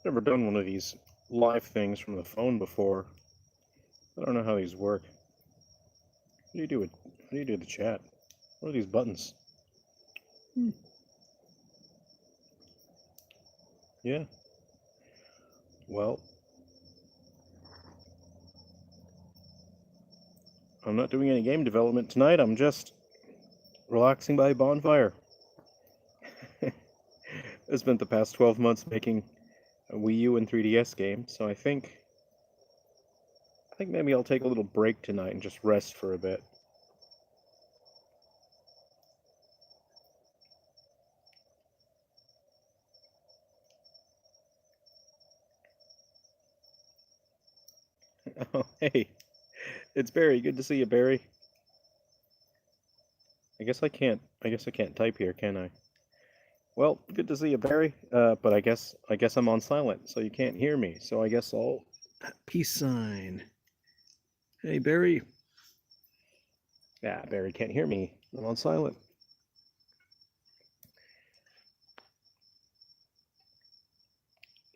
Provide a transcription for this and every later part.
Never done one of these live things from the phone before. I don't know how these work. How do you do it? How do you do the chat? What are these buttons? Yeah. Well, I'm not doing any game development tonight. I'm just relaxing by a bonfire. I spent the past 12 months making a Wii U and 3DS game, so I think maybe I'll take a little break tonight and just rest for a bit. Oh, hey, it's Barry. Good to see you, Barry. I guess I can't type here, can I? Well, good to see you, Barry. But I guess I'm on silent, so you can't hear me. So I guess I'll peace sign. Hey, Barry. Yeah, Barry can't hear me. I'm on silent.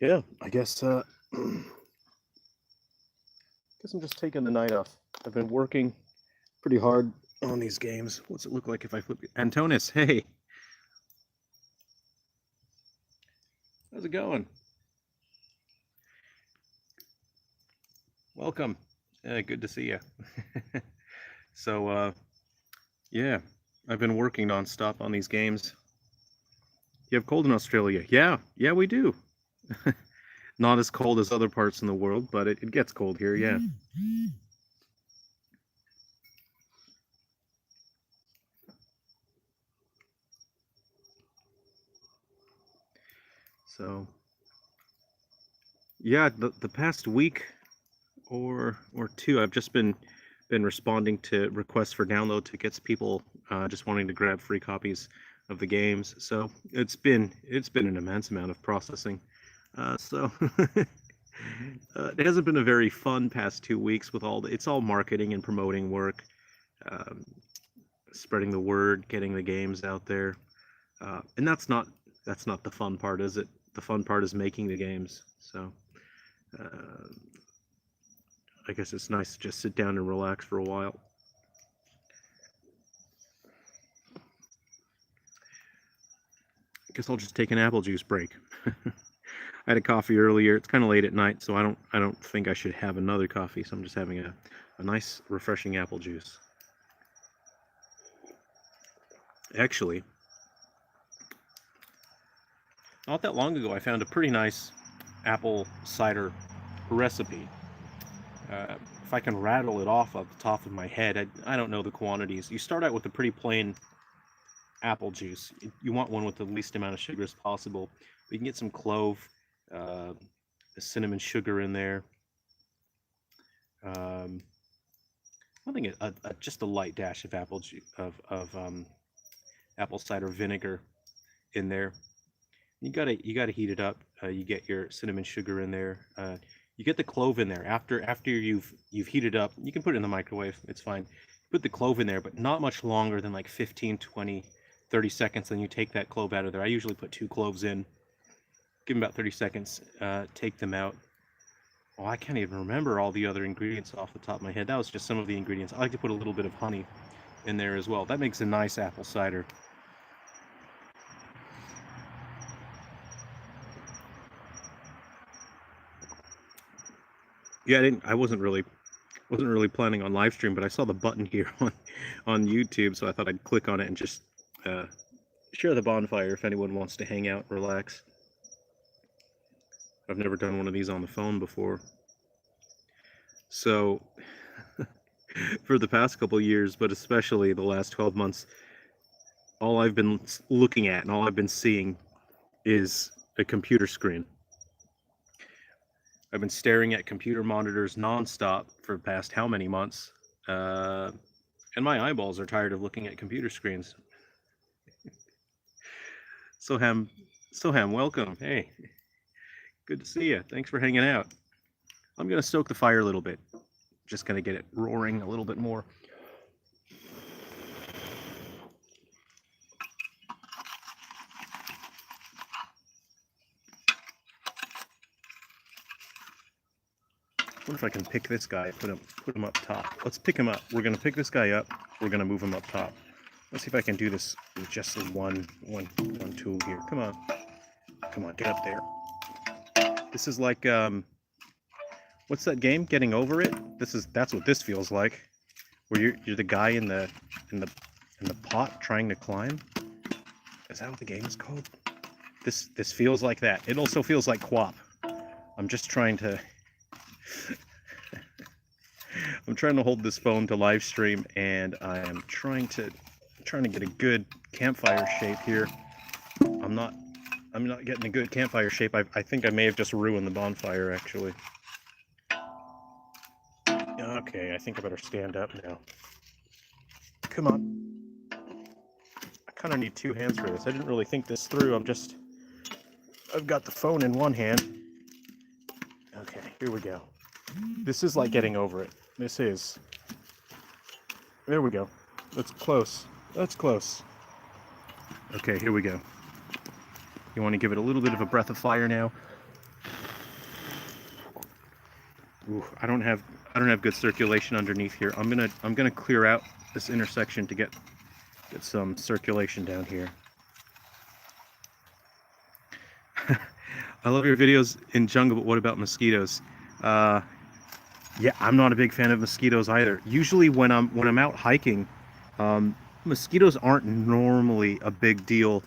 Yeah, I guess guess I'm just taking the night off. I've been working pretty hard on these games. What's it look like if I flip it? Antonis, hey. How's it going? Welcome. Good to see you. So, yeah, I've been working nonstop on these games. You have cold in Australia? Yeah, we do. Not as cold as other parts in the world, but it gets cold here, yeah. So, yeah, the past week or two, I've just been responding to requests for download tickets, people just wanting to grab free copies of the games. So it's been an immense amount of processing. So it hasn't been a very fun past 2 weeks with it's all marketing and promoting work, um, spreading the word, getting the games out there, and that's not the fun part, is it? The fun part is making the games. So uh, I guess it's nice to just sit down and relax for a while. I guess I'll just take an apple juice break. I had a coffee earlier. It's kind of late at night, so I don't think I should have another coffee. So I'm just having a nice, refreshing apple juice. Actually, not that long ago, I found a pretty nice apple cider recipe. If I can rattle it off the top of my head, I don't know the quantities. You start out with a pretty plain apple juice. You want one with the least amount of sugar as possible. But you can get some clove, cinnamon sugar in there. I think just a light dash of apple apple cider vinegar in there. You gotta heat it up. You get your cinnamon sugar in there. You get the clove in there after you've heated up. You can put it in the microwave. It's fine. Put the clove in there, but not much longer than like 15, 20, 30 seconds. Then you take that clove out of there. I usually put 2 cloves in. Give them about 30 seconds. Take them out. Oh, I can't even remember all the other ingredients off the top of my head. That was just some of the ingredients. I like to put a little bit of honey in there as well. That makes a nice apple cider. Yeah, I wasn't really planning on live stream, but I saw the button here on YouTube, so I thought I'd click on it and just share the bonfire if anyone wants to hang out, relax. I've never done one of these on the phone before. So for the past couple years, but especially the last 12 months, all I've been looking at and all I've been seeing is a computer screen. I've been staring at computer monitors nonstop for the past how many months, and my eyeballs are tired of looking at computer screens. Soham, welcome. Hey, good to see you. Thanks for hanging out. I'm gonna stoke the fire a little bit. Just gonna get it roaring a little bit more. What if I can pick this guy, put him up top? Let's pick him up. We're gonna pick this guy up. We're gonna move him up top. Let's see if I can do this with just one tool here. Come on, get up there. This is like what's that game? Getting Over It. That's what this feels like. Where you're the guy in the pot trying to climb. Is that what the game is called? This feels like that. It also feels like QWOP. I'm just trying to I'm trying to hold this phone to live stream, and I am trying to get a good campfire shape here. I'm not getting a good campfire shape. I think I may have just ruined the bonfire, actually. Okay, I think I better stand up now. Come on. I kind of need two hands for this. I didn't really think this through. I've got the phone in one hand. Okay, here we go. This is like Getting Over It. This is. There we go. That's close. That's close. Okay, here we go. You want to give it a little bit of a breath of fire now? Ooh, I don't have good circulation underneath here. I'm gonna clear out this intersection to get some circulation down here. I love your videos in jungle, but what about mosquitoes? Yeah, I'm not a big fan of mosquitoes either. Usually when I'm out hiking, mosquitoes aren't normally a big deal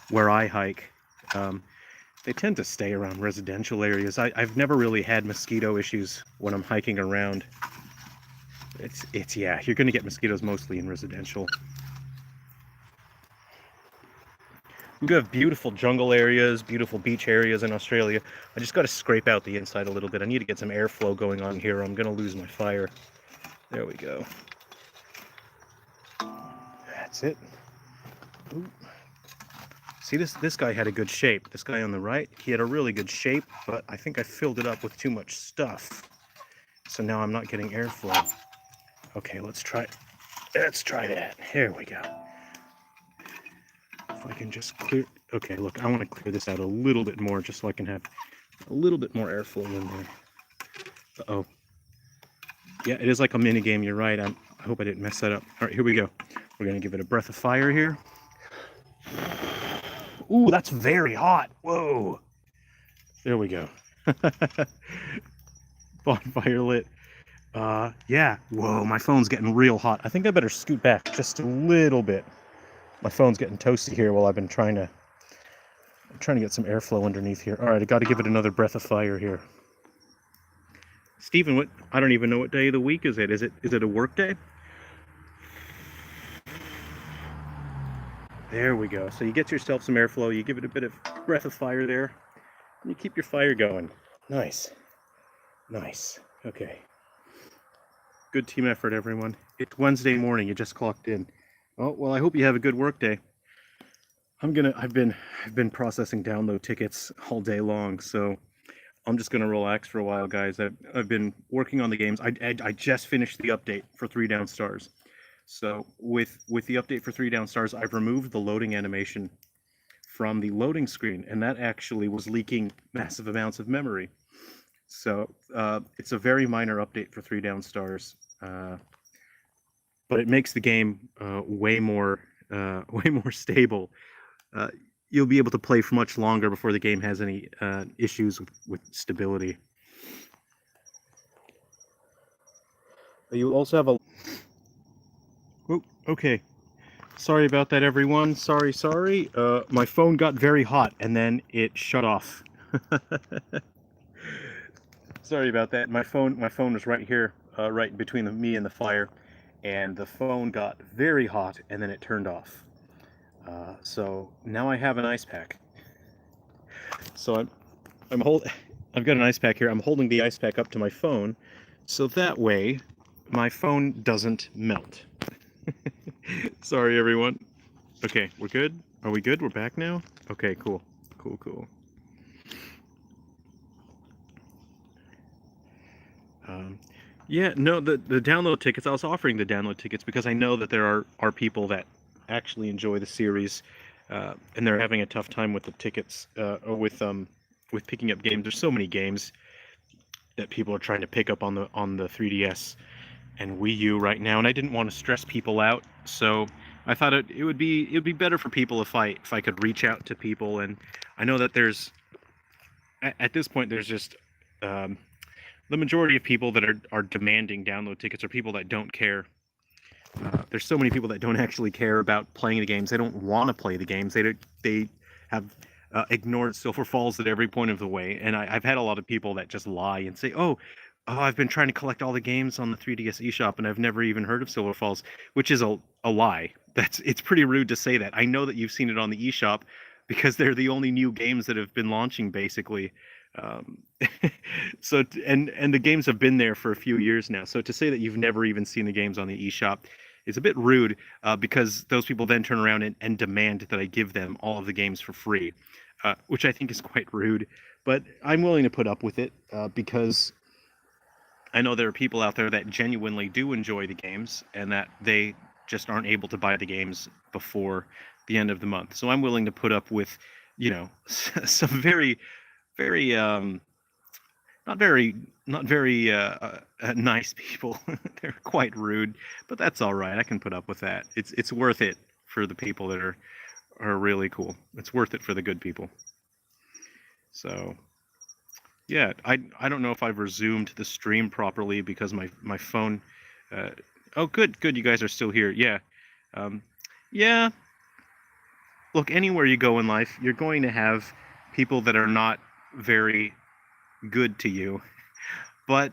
where I hike. They tend to stay around residential areas. I've never really had mosquito issues when I'm hiking around. Yeah, you're gonna get mosquitoes mostly in residential. We do have beautiful jungle areas, beautiful beach areas in Australia. I just got to scrape out the inside a little bit. I need to get some airflow going on here, or I'm going to lose my fire. There we go. That's it. Ooh. See, this guy had a good shape. This guy on the right, he had a really good shape, but I think I filled it up with too much stuff. So now I'm not getting airflow. Okay, let's try that. Here we go. If I can just clear... Okay, look, I want to clear this out a little bit more just so I can have a little bit more airflow in there. Uh-oh. Yeah, it is like a mini game, you're right. I hope I didn't mess that up. All right, here we go. We're going to give it a breath of fire here. Ooh, that's very hot. Whoa. There we go. Bonfire lit. Yeah. Whoa, my phone's getting real hot. I think I better scoot back just a little bit. My phone's getting toasty here while I've been trying to get some airflow underneath here. All right, I got to give it another breath of fire here. Stephen, I don't even know what day of the week is it. Is it a work day? There we go. So you get yourself some airflow, you give it a bit of breath of fire there, and you keep your fire going. Nice. Nice. Okay. Good team effort, everyone. It's Wednesday morning, you just clocked in. Oh, well, I hope you have a good work day. I've been processing download tickets all day long, so I'm just gonna relax for a while, guys. I've been working on the games. I just finished the update for 3 Down Stars. So with the update for 3 Down Stars, I've removed the loading animation from the loading screen, and that actually was leaking massive amounts of memory. So it's a very minor update for 3 Down Stars. But it makes the game way more stable. You'll be able to play for much longer before the game has any issues with stability. You also have a... Oh, okay. Sorry about that, everyone. Sorry. My phone got very hot, and then it shut off. Sorry about that. My phone was right here, right between me and the fire. And the phone got very hot, and then it turned off. So now I have an ice pack. So I've got an ice pack here. I'm holding the ice pack up to my phone, so that way my phone doesn't melt. Sorry, everyone. Okay, we're good. Are we good? We're back now. Okay, cool. Yeah, no, the download tickets, I was offering the download tickets because I know that there are people that actually enjoy the series, and they're having a tough time with the tickets, or with picking up games. There's so many games. that people are trying to pick up on the 3DS and Wii U right now, and I didn't want to stress people out, so I thought it would be better for people if I could reach out to people. And I know that there's at this point there's just um, the majority of people that are demanding download tickets are people that don't care. There's so many people that don't actually care about playing the games. They don't want to play the games. They have ignored Silver Falls at every point of the way. And I've had a lot of people that just lie and say, "Oh, I've been trying to collect all the games on the 3DS eShop, and I've never even heard of Silver Falls," which is a lie. It's pretty rude to say that. I know that you've seen it on the eShop because they're the only new games that have been launching, basically. Um, and the games have been there for a few years now. So to say that you've never even seen the games on the eShop is a bit rude, because those people then turn around and demand that I give them all of the games for free, which I think is quite rude. But I'm willing to put up with it, because I know there are people out there that genuinely do enjoy the games and that they just aren't able to buy the games before the end of the month. So I'm willing to put up with, some very not very not very nice people. They're quite rude, but that's all right. I can put up with that. It's worth it for the people that are really cool. It's worth it for the good people. So yeah, I don't know if I've resumed the stream properly because my phone. Uh, oh, good. You guys are still here. Yeah, um, yeah. Look, anywhere you go in life, you're going to have people that are not very good to you, but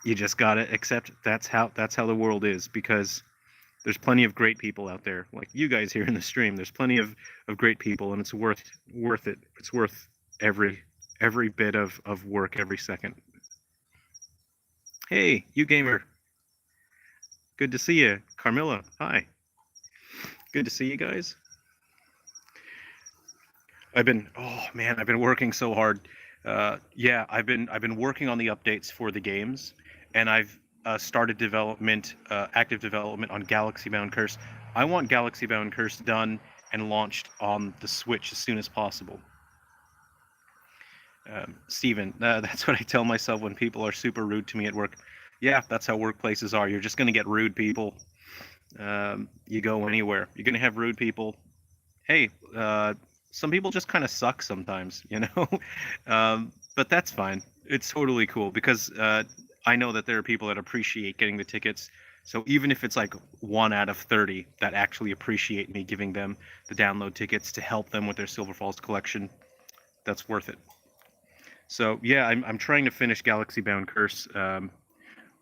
you just gotta accept that's how the world is, because there's plenty of great people out there like you guys here in the stream. There's plenty of great people, and it's worth it. It's worth every bit of work, every second. Hey, you gamer, good to see you. Carmilla, hi, good to see you guys. I've been working so hard. Yeah, I've been working on the updates for the games, and I've started active development on Galaxy Bound Curse. I want Galaxy Bound Curse done and launched on the Switch as soon as possible. Steven, that's what I tell myself when people are super rude to me at work. Yeah, that's how workplaces are. You're just going to get rude people. You go anywhere, you're going to have rude people. Hey, some people just kind of suck sometimes, but that's fine. It's totally cool because I know that there are people that appreciate getting the tickets. So even if it's like 1 out of 30 that actually appreciate me giving them the download tickets to help them with their Silver Falls collection, that's worth it. So yeah, I'm trying to finish Galaxy Bound Curse.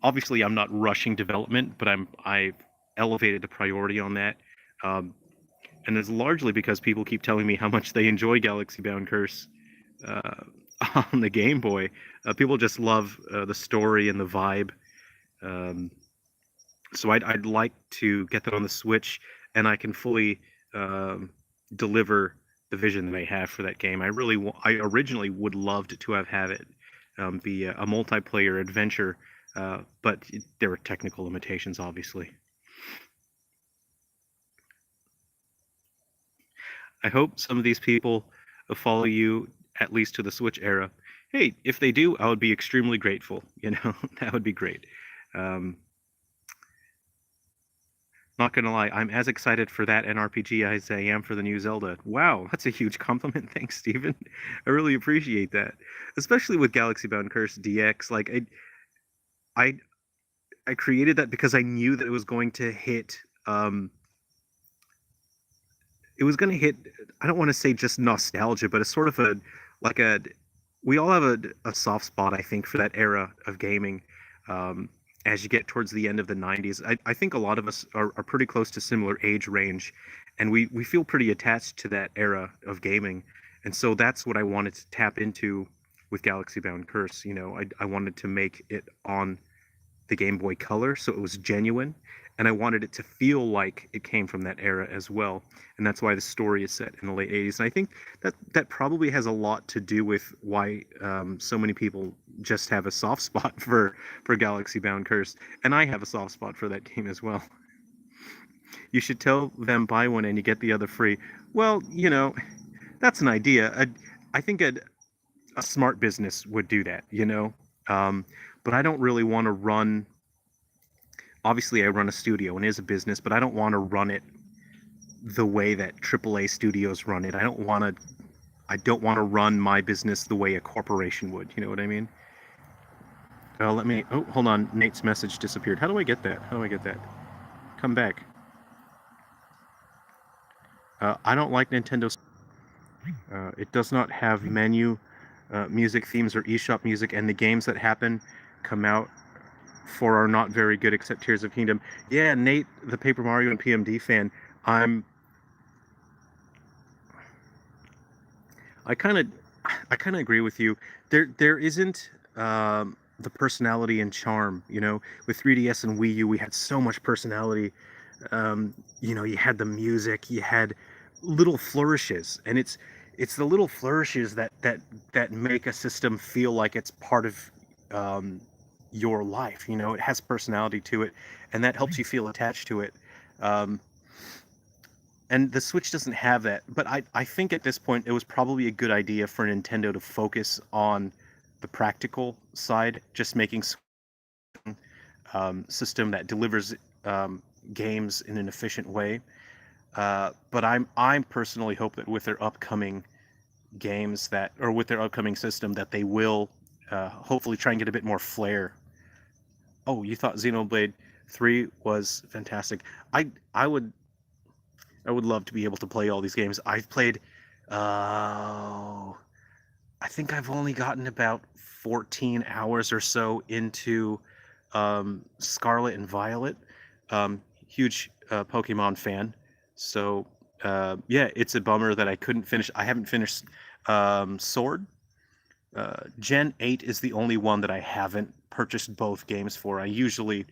Obviously, I'm not rushing development, but I've elevated the priority on that. Um, and it's largely because people keep telling me how much they enjoy Galaxy Bound Curse uh, on the Game Boy. People just love the story and the vibe. Um, so I'd like to get that on the Switch, and I can fully deliver the vision that I have for that game. I originally would loved to have had it be a multiplayer adventure, but there were technical limitations, obviously. I hope some of these people follow you at least to the Switch era. Hey, if they do, I would be extremely grateful. That would be great. Um, Not gonna lie, I'm as excited for that NRPG as I am for the new Zelda. Wow, that's a huge compliment. Thanks, Steven. I really appreciate that. Especially with Galaxy Bound Curse DX. Like I I created that because I knew that it was going to hit it was going to hit, I don't want to say just nostalgia, but it's sort of a like a we all have a soft spot, I think, for that era of gaming. um, as you get towards the end of the 90s, I think a lot of us are pretty close to similar age range, and we feel pretty attached to that era of gaming. And so that's what I wanted to tap into with Galaxy Bound Curse. I wanted to make it on the Game Boy Color, so it was genuine, and I wanted it to feel like it came from that era as well. And that's why the story is set in the late 80s. And I think that probably has a lot to do with why so many people just have a soft spot for Galaxy Bound Curse, and I have a soft spot for that game as well. You should tell them buy one and you get the other free. Well, that's an idea. I think a smart business would do that. Um, but I don't really want to run. Obviously, I run a studio and it is a business, but I don't want to run it the way that AAA studios run it. I don't want to run my business the way a corporation would. You know what I mean? Let me. Oh, hold on. Nate's message disappeared. How do I get that? How do I get that? Come back. I don't like Nintendo. It does not have menu, music themes, or eShop music, and the games that happen come out for are not very good, except Tears of Kingdom. Yeah, Nate, the Paper Mario and PMD fan. I'm. I kind of. I kind of agree with you. There isn't the personality and charm. You know, with 3DS and Wii U, we had so much personality. You know, you had the music, you had little flourishes, and it's the little flourishes that make a system feel like it's part of um, your life. You know, it has personality to it, and that helps you feel attached to it. Um, and the Switch doesn't have that. But I think at this point it was probably a good idea for Nintendo to focus on the practical side, just making system that delivers games in an efficient way. But I'm personally hope that with their upcoming games that, or with their upcoming system, that they will hopefully try and get a bit more flair. Oh, you thought Xenoblade 3 was fantastic. I I would I would love to be able to play all these games. I've played uh I think I've only gotten about 14 hours or so into Scarlet and Violet. Huge Pokemon fan. So, yeah, it's a bummer that I couldn't finish. I haven't finished Sword. Gen 8 is the only one that I haven't purchased both games for. I usually,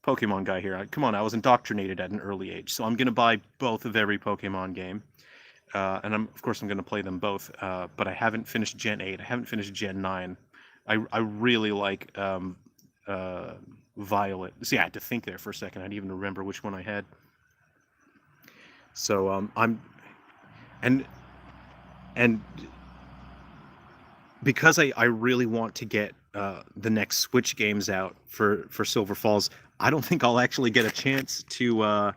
Pokemon guy here. Come on, I was indoctrinated at an early age. So I'm going to buy both of every Pokemon game. And of course I'm going to play them both, but I haven't finished Gen 8. I haven't finished Gen 9. I really like uh, Violet. See, I had to think there for a second. I didn't even remember which one I had. So I'm and and because I really want to get the next Switch games out for Silver Falls, I don't think I'll actually get a chance to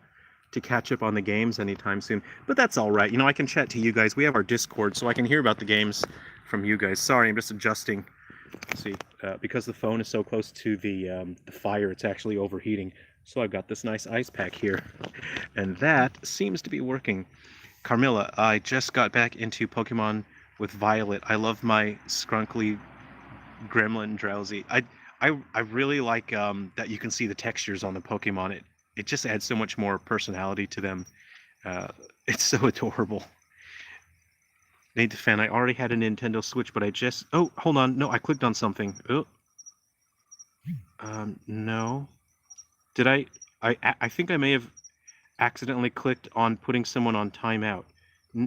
catch up on the games anytime soon. But that's all right. You know, I can chat to you guys. We have our Discord, so I can hear about the games from you guys. Sorry, I'm just adjusting. See, because the phone is so close to the fire, it's actually overheating. So I've got this nice ice pack here, and that seems to be working. Carmilla, I just got back into Pokemon with Violet. I love my scrunkly gremlin drowsy. I really like that you can see the textures on the Pokemon. It just adds so much more personality to them. Uh, it's so adorable. Nate the fan, I already had a Nintendo Switch, but I just... Oh, hold on. No, I clicked on something. Oh, no. Did I... I think I may have accidentally clicked on putting someone on timeout.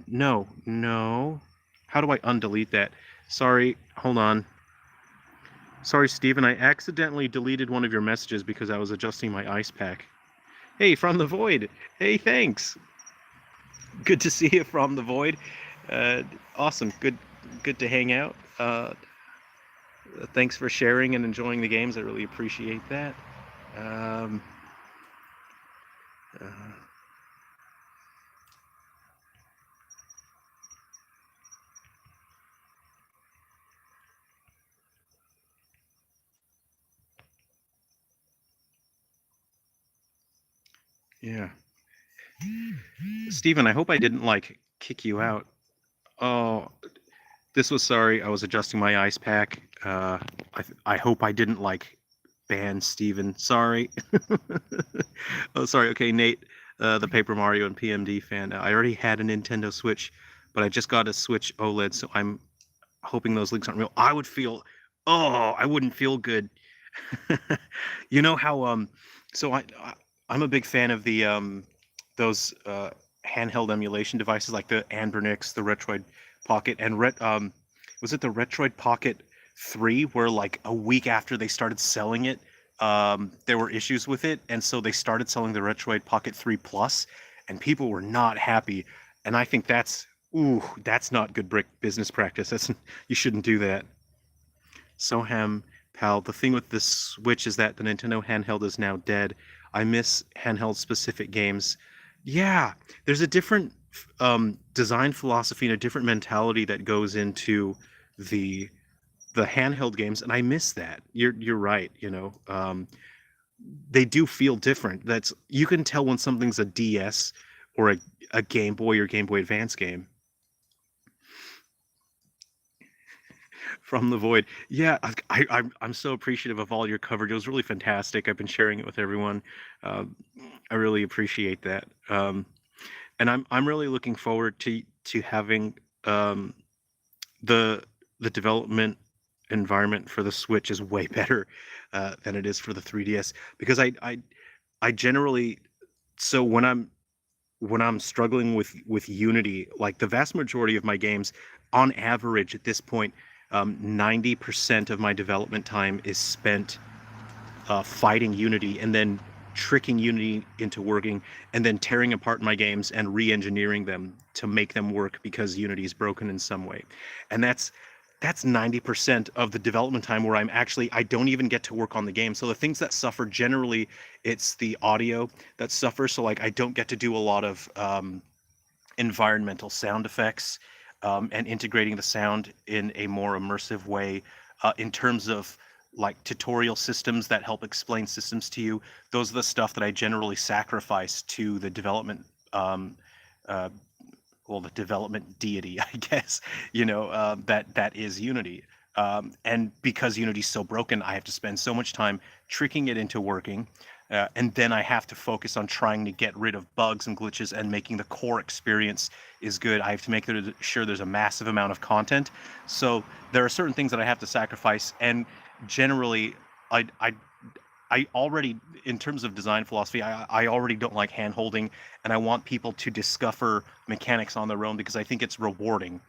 No, no. How do I undelete that? Sorry, hold on. Sorry, Steven, I accidentally deleted one of your messages because I was adjusting my ice pack. Hey, from the void. Hey, thanks. Good to see you from the void. Uh, awesome. Good to hang out. Thanks for sharing and enjoying the games. I really appreciate that. Um, uh, yeah. Steven, I hope I didn't like kick you out. Oh, this was sorry. I was adjusting my ice pack. I hope I didn't like ban Steven. Sorry. Oh, sorry. Okay, Nate, the Paper Mario and PMD fan. I already had a Nintendo Switch, but I just got a Switch OLED, so I'm hoping those links aren't real. I would feel, oh, I wouldn't feel good. You know how so I'm a big fan of the those handheld emulation devices like the Anbernix, the Retroid Pocket, and was it the Retroid Pocket 3 where like a week after they started selling it, there were issues with it, and so they started selling the Retroid Pocket 3 Plus, and people were not happy. And I think that's not good brick business practice. That's you shouldn't do that. Soham pal. The thing with the Switch is that the Nintendo handheld is now dead. I miss handheld specific games. Yeah, there's a different design philosophy and a different mentality that goes into the handheld games, and I miss that. You're right. They do feel different. That's you can tell when something's a DS or a Game Boy or Game Boy Advance game from the void. Yeah, I'm so appreciative of all your coverage. It was really fantastic. I've been sharing it with everyone. Um, I really appreciate that. And I'm really looking forward to having um, the development environment for the Switch is way better than it is for the 3DS because I generally so when I'm struggling with Unity, like the vast majority of my games, on average at this point, 90% of my development time is spent fighting Unity and then tricking Unity into working and then tearing apart my games and re-engineering them to make them work because Unity is broken in some way. And that's 90% of the development time where I don't even get to work on the game. So the things that suffer generally, it's the audio that suffers. So like I don't get to do a lot of environmental sound effects and integrating the sound in a more immersive way in terms of like tutorial systems that help explain systems to you. Those are the stuff that I generally sacrifice to the development uh, the development deity, I guess, that is Unity. And because Unity's so broken, I have to spend so much time tricking it into working. And then I have to focus on trying to get rid of bugs and glitches and making the core experience is good. I have to make sure there's a massive amount of content. So there are certain things that I have to sacrifice. And generally, I, I I already, in terms of design philosophy, I already don't like hand holding, and I want people to discover mechanics on their own because I think it's rewarding.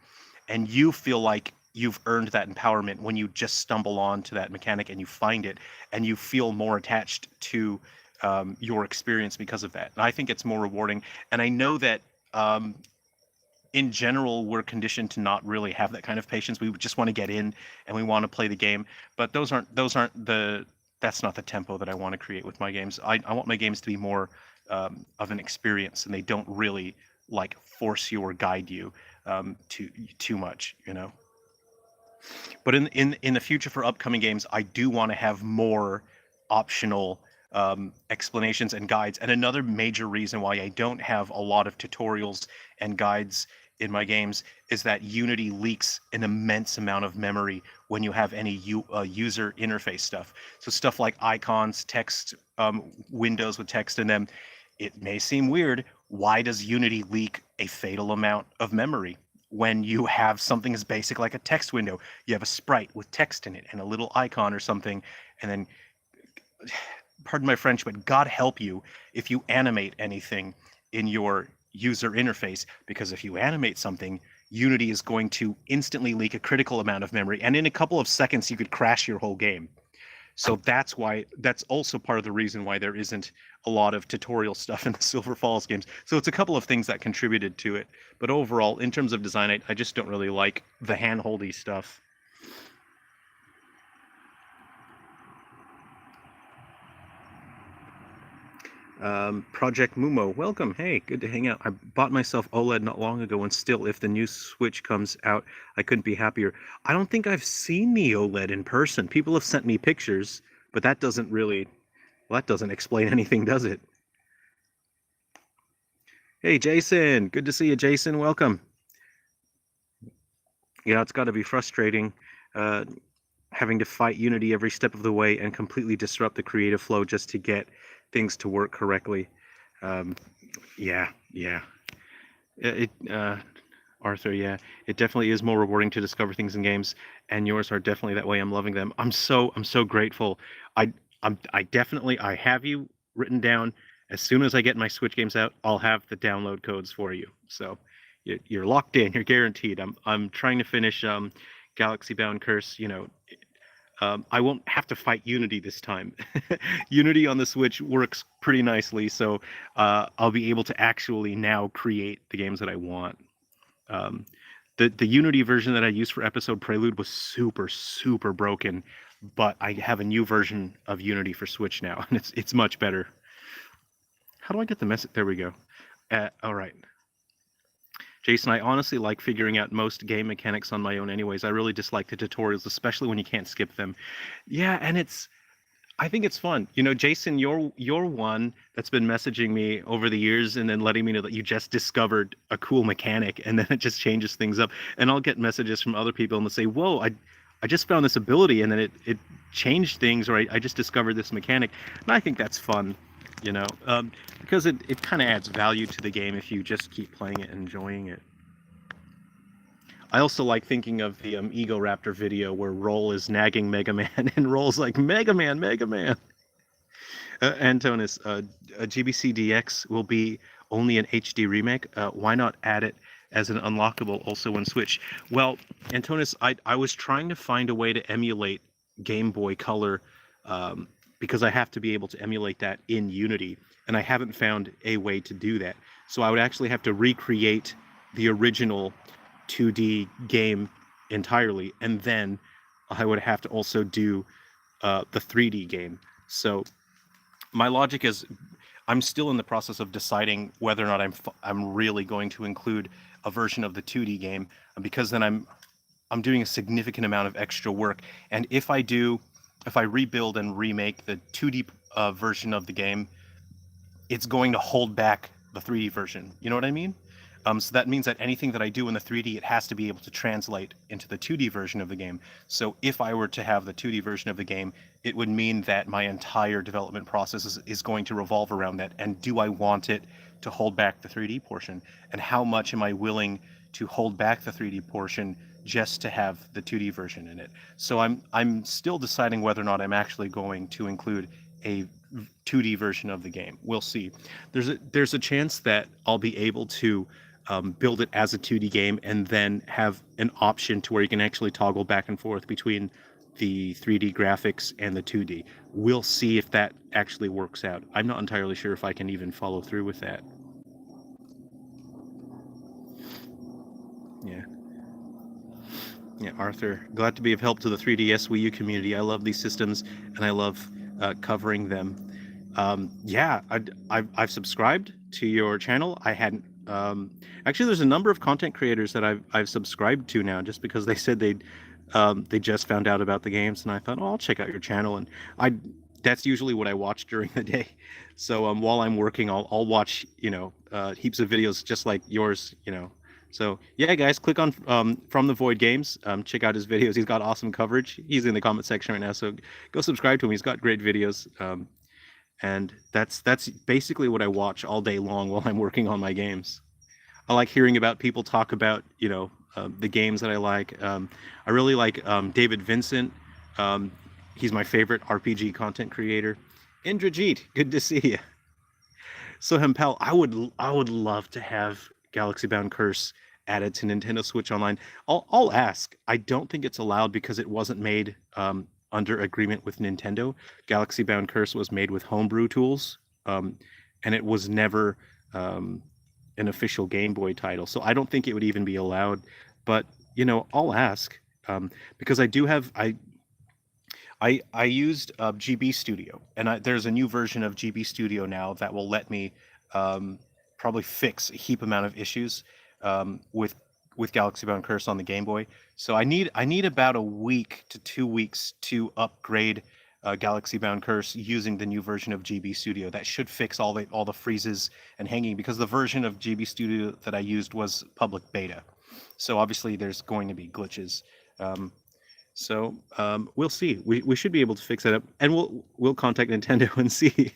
And you feel like you've earned that empowerment when you just stumble onto that mechanic and you find it, and you feel more attached to your experience because of that. And I think it's more rewarding. And I know that in general, we're conditioned to not really have that kind of patience. We just want to get in and we want to play the game. But that's not the tempo that I want to create with my games. I want my games to be more of an experience, and they don't really like force you or guide you too much, you know. But in the future for upcoming games, I do want to have more optional explanations and guides. And another major reason why I don't have a lot of tutorials and guides in my games is that Unity leaks an immense amount of memory when you have any user interface stuff. So stuff like icons, text, windows with text in them. It may seem weird. Why does Unity leak a fatal amount of memory? When you have something as basic like a text window, you have a sprite with text in it and a little icon or something, and then, pardon my French, but God help you if you animate anything in your user interface, because if you animate something, Unity is going to instantly leak a critical amount of memory, and in a couple of seconds you could crash your whole game. So that's also part of the reason why there isn't a lot of tutorial stuff in the Silver Falls games. So it's a couple of things that contributed to it. But overall, in terms of design, I just don't really like the hand-holdy stuff. Project Mumo, welcome. Hey, good to hang out. I bought myself OLED not long ago, and still, if the new Switch comes out, I couldn't be happier. I don't think I've seen the OLED in person. People have sent me pictures, but that doesn't really, well, that doesn't explain anything, does it? Hey, Jason. Good to see you, Jason. Welcome. Yeah, it's got to be frustrating uh, having to fight Unity every step of the way and completely disrupt the creative flow just to get things to work correctly. Um, yeah. Arthur, yeah, it definitely is more rewarding to discover things in games, and yours are definitely that way. I'm loving them. I'm so grateful. I I definitely I have you written down. As soon as I get my Switch games out, I'll have the download codes for you. So you're locked in. You're guaranteed. I'm trying to finish Galaxy Bound Curse. I won't have to fight Unity this time. Unity on the Switch works pretty nicely, so I'll be able to actually now create the games that I want. Um, the Unity version that I used for Episode Prelude was super broken, but I have a new version of Unity for Switch now, and it's much better. How do I get the message? There we go. All right. Jason, I honestly like figuring out most game mechanics on my own anyways. I really dislike the tutorials, especially when you can't skip them. Yeah, and I think it's fun. You know, Jason, you're one that's been messaging me over the years and then letting me know that you just discovered a cool mechanic, and then it just changes things up. And I'll get messages from other people and they'll say, "Whoa, I just found this ability and then it changed things, or I just discovered this mechanic." And I think that's fun, you know, because it kind of adds value to the game if you just keep playing it and enjoying it. I also like thinking of the Ego Raptor video where Roll is nagging Mega Man and Roll's like, Mega Man, Mega Man. Antonis, GBC DX will be only an HD remake. Why not add it as an unlockable also on Switch? Well, Antonis, I was trying to find a way to emulate Game Boy Color because I have to be able to emulate that in Unity, and I haven't found a way to do that. So I would actually have to recreate the original 2D game entirely, and then I would have to also do the 3D game. So my logic is I'm still in the process of deciding whether or not I'm really going to include a version of the 2D game, because then I'm doing a significant amount of extra work. And if I rebuild and remake the 2D version of the game, it's going to hold back the 3D version. You know what I mean? So that means that anything that I do in the 3D, it has to be able to translate into the 2D version of the game. So if I were to have the 2D version of the game, it would mean that my entire development process is going to revolve around that. And do I want it to hold back the 3D portion? And how much am I willing to hold back the 3D portion just to have the 2D version in it? So I'm still deciding whether or not I'm actually going to include a 2D version of the game. We'll see. There's a chance that I'll be able to build it as a 2D game and then have an option to where you can actually toggle back and forth between the 3D graphics and the 2D. We'll see if that actually works out. I'm not entirely sure if I can even follow through with that. Yeah. Yeah, Arthur, glad to be of help to the 3DS Wii U community. I love these systems and I love covering them. Yeah, I've subscribed to your channel. I hadn't. Actually, there's a number of content creators that I've subscribed to now, just because they said they just found out about the games, and I thought, oh, I'll check out your channel, and that's usually what I watch during the day. So while I'm working, I'll watch heaps of videos just like yours, So yeah, guys, click on From the Void Games. Check out his videos. He's got awesome coverage. He's in the comment section right now, so go subscribe to him. He's got great videos. And that's basically what I watch all day long while I'm working on my games. I like hearing about people talk about the games that I like. I really like David Vincent. He's my favorite RPG content creator. Indrajit, good to see you. So Hempel, I would love to have Galaxy Bound Curse added to Nintendo Switch Online. I'll ask. I don't think it's allowed because it wasn't made under agreement with Nintendo. Galaxy Bound Curse was made with homebrew tools, and it was never an official Game Boy title. So I don't think it would even be allowed. But I'll ask because I do have I used GB Studio, and there's a new version of GB Studio now that will let me probably fix a heap amount of issues with Galaxy Bound Curse on the Game Boy. So I need about a week to 2 weeks to upgrade Galaxy Bound Curse using the new version of GB Studio. That should fix all the freezes and hanging, because the version of GB Studio that I used was public beta. So obviously there's going to be glitches. So we'll see. We should be able to fix that up, and we'll contact Nintendo and see.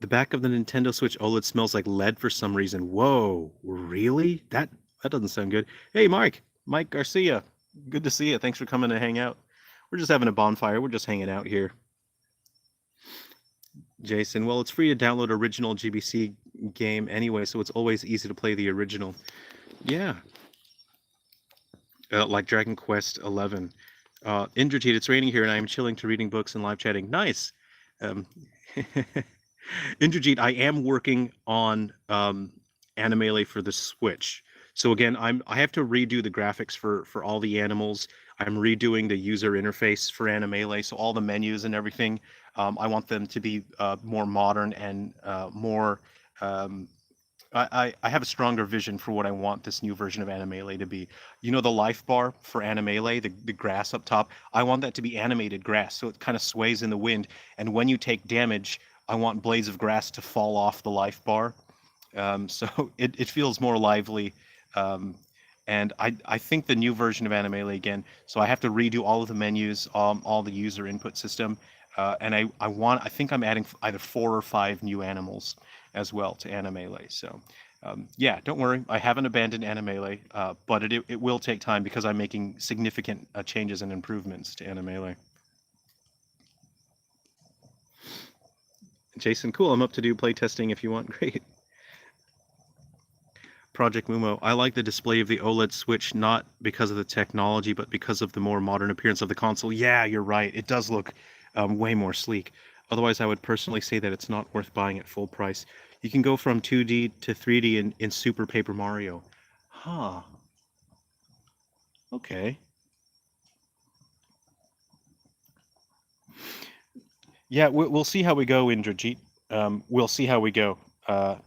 The back of the Nintendo Switch OLED smells like lead for some reason. Whoa, really? That doesn't sound good. Hey, Mike Garcia, good to see you. Thanks for coming to hang out. We're just having a bonfire. We're just hanging out here. Jason, well, it's free to download original GBC game anyway, so it's always easy to play the original. Yeah. Like Dragon Quest 11. Indrajit, it's raining here and I am chilling to reading books and live chatting. Nice. Indrajit, I am working on Animele for the Switch. So again, I have to redo the graphics for all the animals. I'm redoing the user interface for Animele, so all the menus and everything. I want them to be more modern and more. Um, I have a stronger vision for what I want this new version of Animele to be. You know the life bar for Animele, the grass up top? I want that to be animated grass, so it kind of sways in the wind. And when you take damage, I want blades of grass to fall off the life bar. So it feels more lively. Um, and I think the new version of Animele again, so I have to redo all of the menus, all the user input system. And I think I'm adding either 4 or 5 new animals as well to Animele. So yeah, don't worry, I haven't abandoned Animele, but it will take time because I'm making significant changes and improvements to Animele. Jason, cool. I'm up to do playtesting if you want. Great. Project Mumo. I like the display of the OLED Switch not because of the technology, but because of the more modern appearance of the console. Yeah, you're right. It does look way more sleek. Otherwise, I would personally say that it's not worth buying at full price. You can go from 2D to 3D in Super Paper Mario. Huh. Okay. Yeah, we'll see how we go, Indrajit. We'll see how we go. Uh,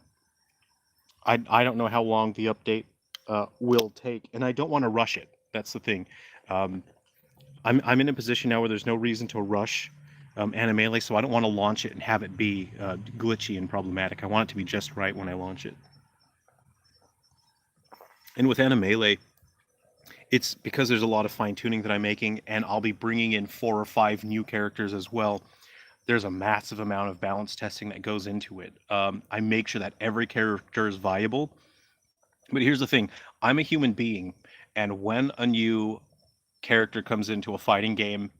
I don't know how long the update will take, and I don't want to rush it. That's the thing. Um, I'm in a position now where there's no reason to rush Animele, so I don't want to launch it and have it be glitchy and problematic. I want it to be just right when I launch it. And with Animele, it's because there's a lot of fine tuning that I'm making, and I'll be bringing in 4 or 5 new characters as well. There's a massive amount of balance testing that goes into it. I make sure that every character is viable. But here's the thing, I'm a human being, and when a new character comes into a fighting game,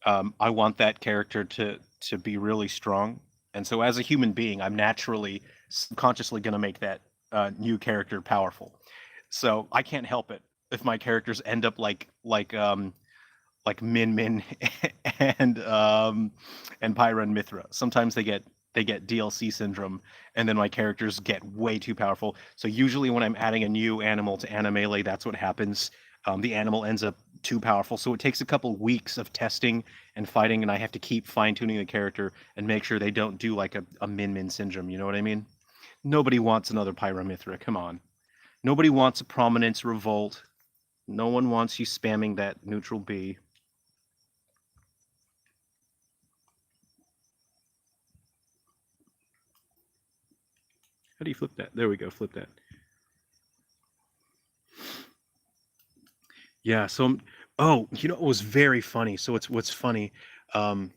I want that character to be really strong. And so as a human being, I'm naturally subconsciously going to make that new character powerful. So I can't help it if my characters end up like Min Min and Pyra and Mithra. Sometimes they get DLC syndrome, and then my characters get way too powerful. So usually when I'm adding a new animal to Animele, that's what happens. The animal ends up too powerful, so it takes a couple weeks of testing and fighting, and I have to keep fine tuning the character and make sure they don't do like a Min Min syndrome. You know what I mean? Nobody wants another Pyra Mithra. Come on. Nobody wants a Prominence Revolt. No one wants you spamming that neutral B. How do you flip that? There we go. Flip that. Yeah. So, oh, it was very funny. So it's what's funny um,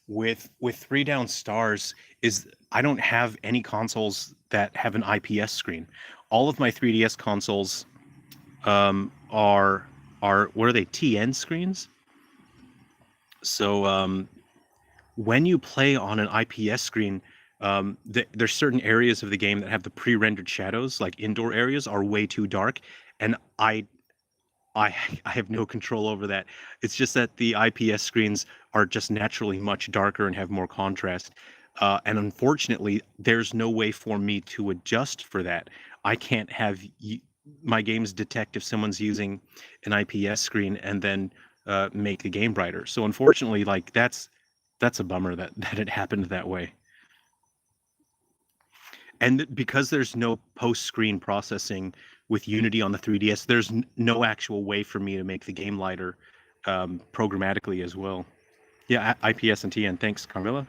with 3 down stars is I don't have any consoles that have an IPS screen. All of my 3DS consoles are what are they? TN screens. So when you play on an IPS screen, there's certain areas of the game that have the pre-rendered shadows, like indoor areas, are way too dark, and I I have no control over that. It's just that the IPS screens are just naturally much darker and have more contrast. And unfortunately, there's no way for me to adjust for that. I can't have my games detect if someone's using an IPS screen and then make the game brighter. So unfortunately, like that's a bummer that it happened that way. And because there's no post-screen processing with Unity on the 3DS, there's no actual way for me to make the game lighter programmatically as well. Yeah, IPS and TN. Thanks, Carmilla.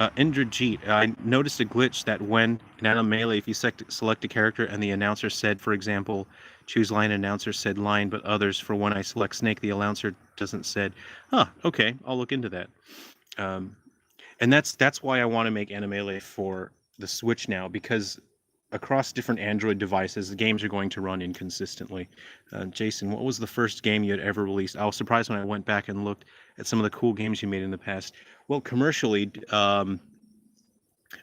Indrajit, I noticed a glitch that when in Animele, if you select a character and the announcer said, for example, choose line, announcer said line, but others for when I select Snake, the announcer doesn't said. Huh, okay, I'll look into that. Um, and that's why I want to make Animele for the Switch now, because across different Android devices, the games are going to run inconsistently. Jason, what was the first game you had ever released? I was surprised when I went back and looked at some of the cool games you made in the past. Well, commercially, I'd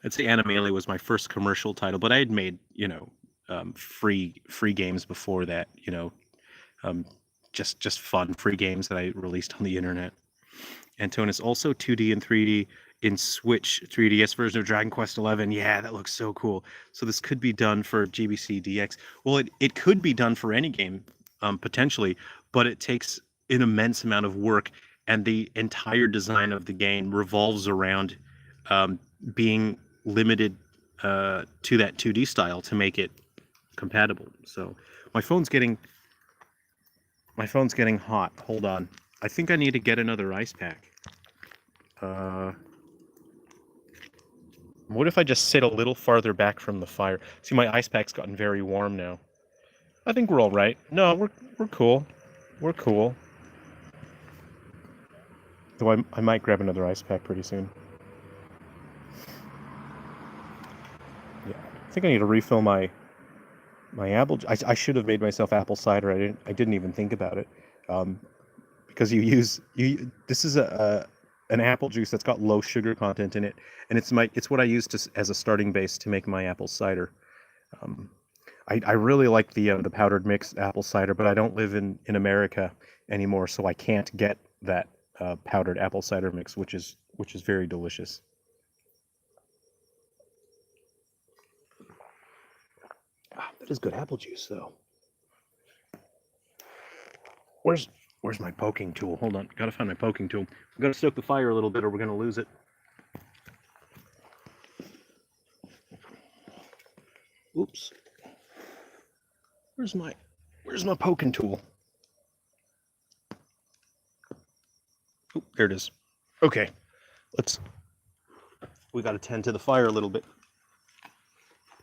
say Animele was my first commercial title, but I had made free games before that. Um, just fun free games that I released on the internet. Antonis, also 2D and 3D. in Switch 3DS version of Dragon Quest XI. Yeah, that looks so cool. So this could be done for GBC DX. Well, it could be done for any game, potentially, but it takes an immense amount of work, and the entire design of the game revolves around being limited to that 2D style to make it compatible. So my phone's getting hot. Hold on. I think I need to get another ice pack. What if I just sit a little farther back from the fire? See, my ice pack's gotten very warm now. I think we're all right. No, we're cool. We're cool. Though I might grab another ice pack pretty soon. Yeah, I think I need to refill my apple. I should have made myself apple cider. I didn't even think about it. Because this is an apple juice that's got low sugar content in it, and it's what I use as a starting base to make my apple cider. I really like the powdered mixed apple cider, but I don't live in America anymore, so I can't get that powdered apple cider mix, which is very delicious. That is good apple juice, though. Where's my poking tool? Hold on, gotta find my poking tool. I'm gonna stoke the fire a little bit, or we're gonna lose it. Oops. Where's my poking tool? Oh, there it is. Okay, we gotta tend to the fire a little bit.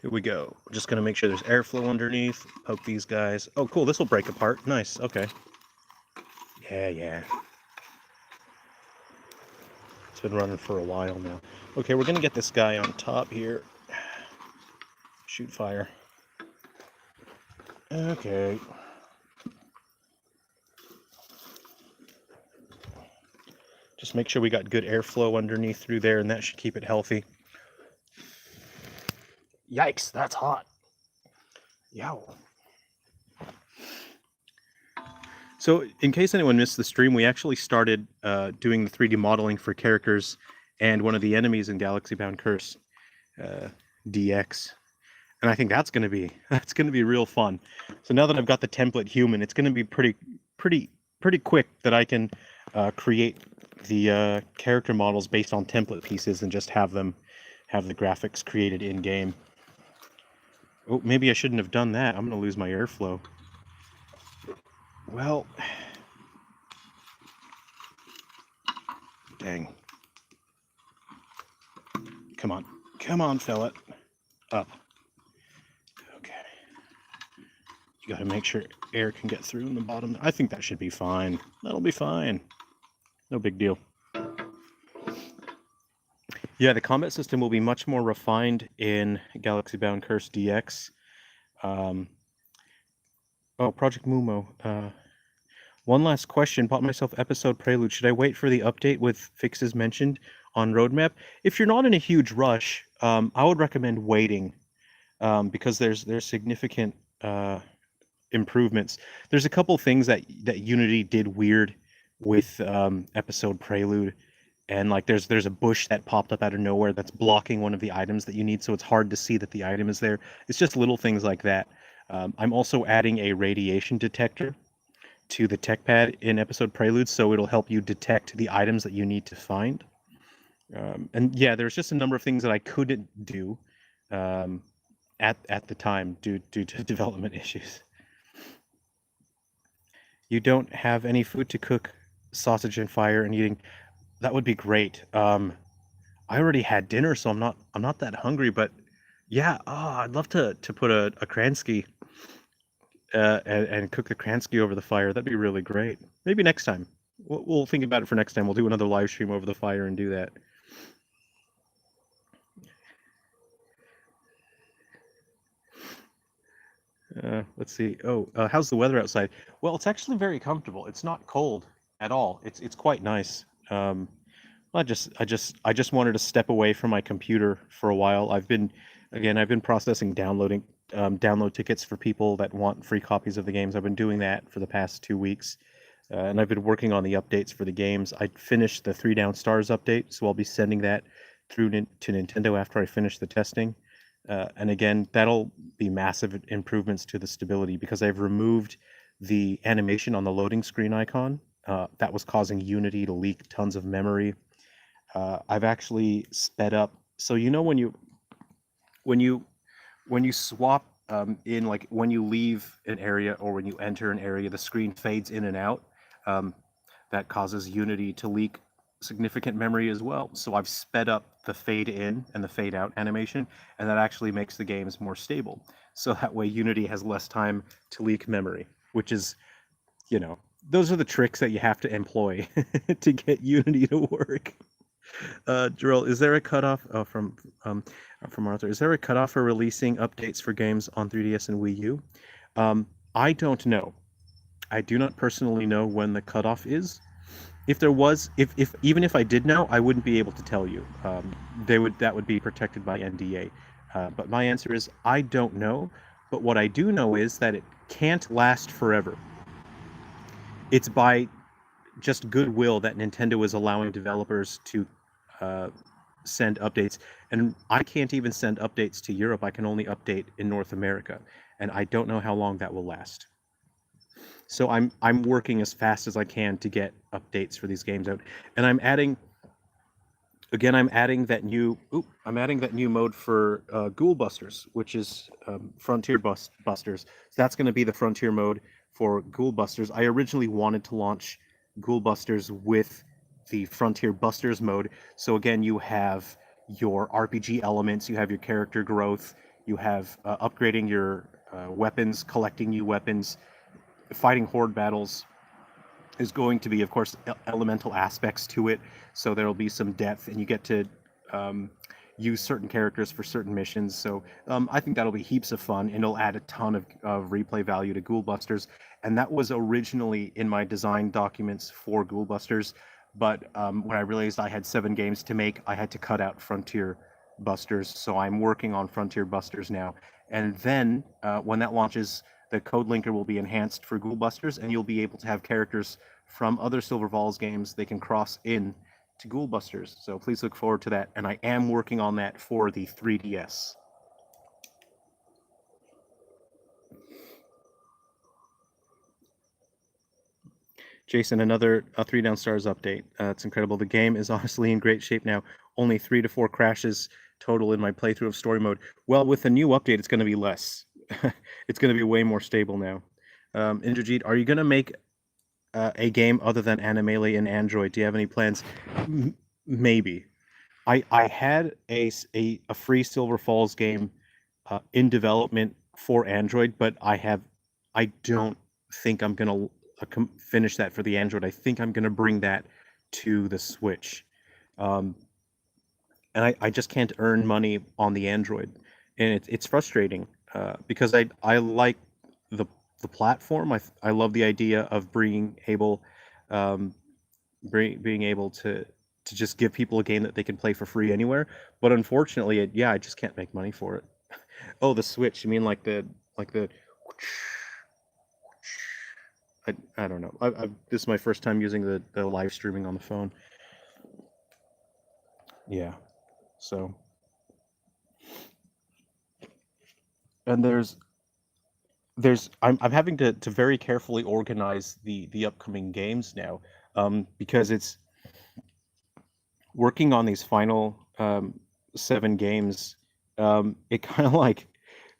Here we go. We're just gonna make sure there's airflow underneath. Poke these guys. Oh, cool. This will break apart. Nice. Okay. Yeah. It's been running for a while now. Okay, we're gonna get this guy on top here. Shoot fire. Okay. Just make sure we got good airflow underneath through there, and that should keep it healthy. Yikes, that's hot. Yow. So, in case anyone missed the stream, we actually started doing the 3D modeling for characters and one of the enemies in Galaxy Bound Curse, DX, and I think that's gonna be real fun. So now that I've got the template human, it's gonna be pretty quick that I can create the character models based on template pieces and just have the graphics created in game. Oh, maybe I shouldn't have done that. I'm gonna lose my airflow. Well, dang. Come on, fella. Up. Okay. You gotta make sure air can get through in the bottom. I think that should be fine. That'll be fine. No big deal. Yeah, the combat system will be much more refined in Galaxy Bound Curse DX. Oh, Project Mumo. One last question. Bought myself episode prelude. Should I wait for the update with fixes mentioned on roadmap? If you're not in a huge rush, I would recommend waiting because there's significant improvements. There's a couple things that Unity did weird with episode prelude, and like there's a bush that popped up out of nowhere that's blocking one of the items that you need, so it's hard to see that the item is there. It's just little things like that. I'm also adding a radiation detector to the tech pad in episode prelude, so it'll help you detect the items that you need to find. And yeah, there's just a number of things that I couldn't do at the time due to development issues. You don't have any food to cook sausage and fire and eating. That would be great. I already had dinner, so I'm not that hungry. But yeah, I'd love to put a Kransky and cook the Kransky over the fire. That'd be really great. Maybe next time. We'll think about it for next time. We'll do another live stream over the fire and do that. Let's see. Oh, how's the weather outside? Well, it's actually very comfortable. It's not cold at all. It's quite nice. I just wanted to step away from my computer for a while. I've been processing download tickets for people that want free copies of the games. I've been doing that for the past 2 weeks. and I've been working on the updates for the games. I finished the 3 Down Stars update, so I'll be sending that through to Nintendo after I finish the testing. And again, that'll be massive improvements to the stability because I've removed the animation on the loading screen icon. That was causing Unity to leak tons of memory. I've actually sped up. So you know when you when you swap in, like when you leave an area or when you enter an area, the screen fades in and out. Um, that causes Unity to leak significant memory as well. So I've sped up the fade in and the fade out animation, and that actually makes the games more stable. So that way Unity has less time to leak memory, which is, those are the tricks that you have to employ to get Unity to work. Jerrel, is there a cutoff from Arthur? Is there a cutoff for releasing updates for games on 3DS and Wii U? I don't know. I do not personally know when the cutoff is. If there was, if even if I did know, I wouldn't be able to tell you. That would be protected by NDA. But my answer is I don't know. But what I do know is that it can't last forever. It's by just goodwill that Nintendo is allowing developers to uh, send updates, and I can't even send updates to Europe. I can only update in North America, and I don't know how long that will last. So I'm working as fast as I can to get updates for these games out, and I'm adding that new mode for Ghoul Busters, which is Frontier Busters. So that's going to be the Frontier mode for Ghoul Busters. I originally wanted to launch Ghoul Busters with the Frontier Busters mode. So again, you have your RPG elements, you have your character growth, you have upgrading your weapons, collecting new weapons, fighting horde battles is going to be, of course, elemental aspects to it. So there will be some depth, and you get to um, use certain characters for certain missions. So I think that'll be heaps of fun, and it'll add a ton of replay value to Ghoul Busters. And that was originally in my design documents for Ghoul Busters. But when I realized I had 7 games to make, I had to cut out Frontier Busters. So I'm working on Frontier Busters now. And then when that launches, the code linker will be enhanced for Ghoul Busters, and you'll be able to have characters from other Silver Vols games they can cross in to Ghoul Busters. So please look forward to that, and I am working on that for the 3DS. Jason, another 3 Down Stars update. It's incredible. The game is honestly in great shape now. Only 3 to 4 crashes total in my playthrough of story mode. Well, with the new update, it's going to be less. It's going to be way more stable now. Indrajit, are you going to make a game other than Animele and Android? Do you have any plans? Maybe. I had a free Silver Falls game in development for Android, but I don't think I'm gonna finish that for the Android. I think I'm gonna bring that to the Switch, um, and I just can't earn money on the Android, and it's frustrating because I like the the platform. I love the idea of um, being able to just give people a game that they can play for free anywhere. But unfortunately, yeah, I just can't make money for it. Oh, the Switch. You mean like the I don't know. This is my first time using the live streaming on the phone. Yeah. So, and I'm having to very carefully organize the upcoming games now, because it's working on these final 7 games. It kind of like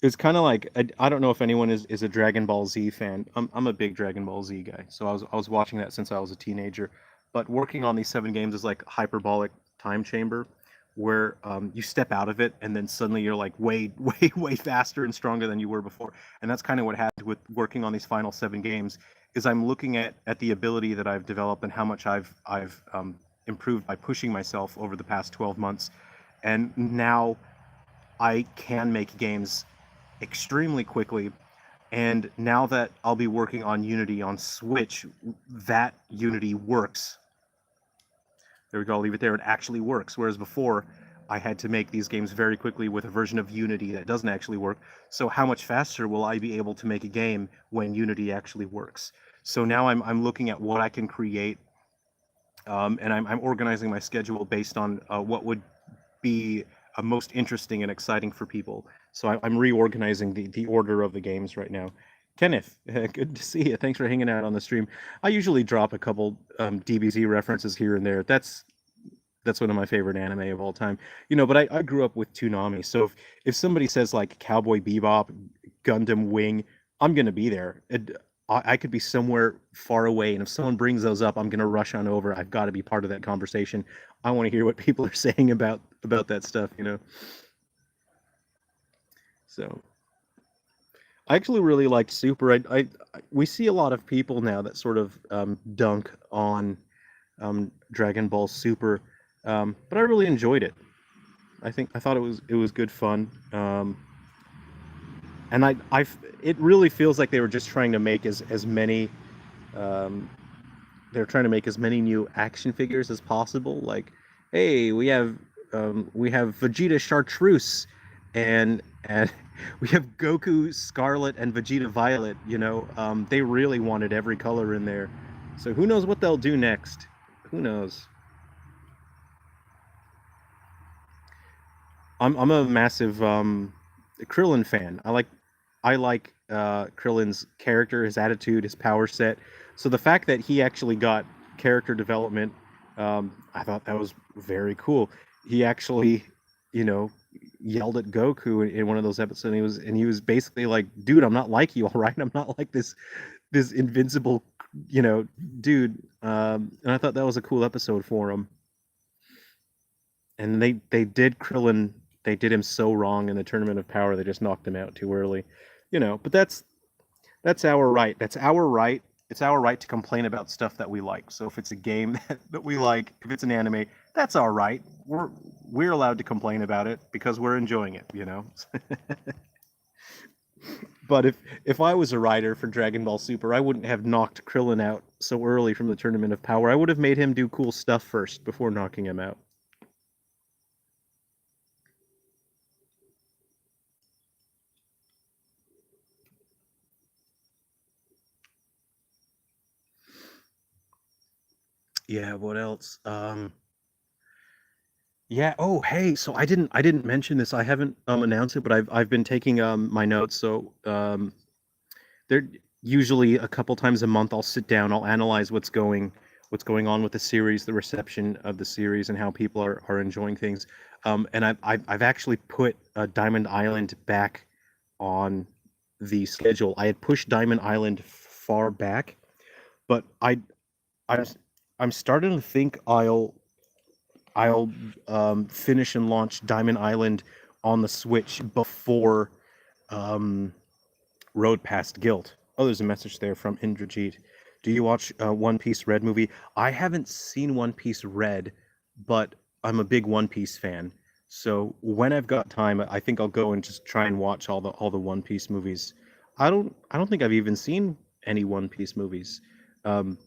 it's kind of like I don't know if anyone is a Dragon Ball Z fan. I'm a big Dragon Ball Z guy, so I was watching that since I was a teenager. But working on these 7 games is like hyperbolic time chamber, where you step out of it and then suddenly you're like way way faster and stronger than you were before. And that's kind of what happened with working on these final 7 games. Is I'm looking at the ability that I've developed and how much I've improved by pushing myself over the past 12 months, and now I can make games extremely quickly. And now that I'll be working on Unity on Switch, that Unity works. There we go. I'll leave it there. It actually works. Whereas before, I had to make these games very quickly with a version of Unity that doesn't actually work. So how much faster will I be able to make a game when Unity actually works? So now I'm looking at what I can create, and I'm organizing my schedule based on what would be most interesting and exciting for people. So I'm reorganizing the order of the games right now. Kenneth, good to see you. Thanks for hanging out on the stream. I usually drop a couple DBZ references here and there. That's one of my favorite anime of all time. But I grew up with Toonami, so if somebody says like Cowboy Bebop, Gundam Wing, I'm gonna be there. I could be somewhere far away, and if someone brings those up, I'm gonna rush on over. I've got to be part of that conversation. I want to hear what people are saying about that stuff. So I actually really liked Super. We see a lot of people now that sort of dunk on Dragon Ball Super, but I really enjoyed it. I thought it was good fun, and it really feels like they were just trying to make as many um, they're trying to make as many new action figures as possible. Like, hey, we have Vegeta Chartreuse, and we have Goku Scarlet and Vegeta Violet. They really wanted every color in there. So who knows what they'll do next? Who knows? I'm a massive Krillin fan. I like Krillin's character, his attitude, his power set. So the fact that he actually got character development, I thought that was very cool. He actually, you know, yelled at Goku in one of those episodes, and he was basically like, "Dude, I'm not like you, all right? I'm not like this invincible, dude." And I thought that was a cool episode for him. And they did Krillin, they did him so wrong in the Tournament of Power. They just knocked him out too early, But that's our right. That's our right. It's our right to complain about stuff that we like. So if it's a game that we like, if it's an anime, that's our right. We're allowed to complain about it because we're enjoying it. But if I was a writer for Dragon Ball Super, I wouldn't have knocked Krillin out so early from the Tournament of Power. I would have made him do cool stuff first before knocking him out. Yeah, what else? Yeah. Oh, hey. So I didn't mention this. I haven't announced it, but I've been taking my notes. So there usually a couple times a month I'll sit down, I'll analyze what's going on with the series, the reception of the series, and how people are enjoying things. And I've actually put Diamond Island back on the schedule. I had pushed Diamond Island far back, but I'm I'm starting to think I'll finish and launch Diamond Island on the Switch before um, Road Past Guilt. Oh, there's a message there from Indrajit. Do you watch One Piece Red movie? I haven't seen One Piece Red, but I'm a big One Piece fan. So when I've got time, I think I'll go and just try and watch all the One Piece movies. I don't think I've even seen any One Piece movies. Um,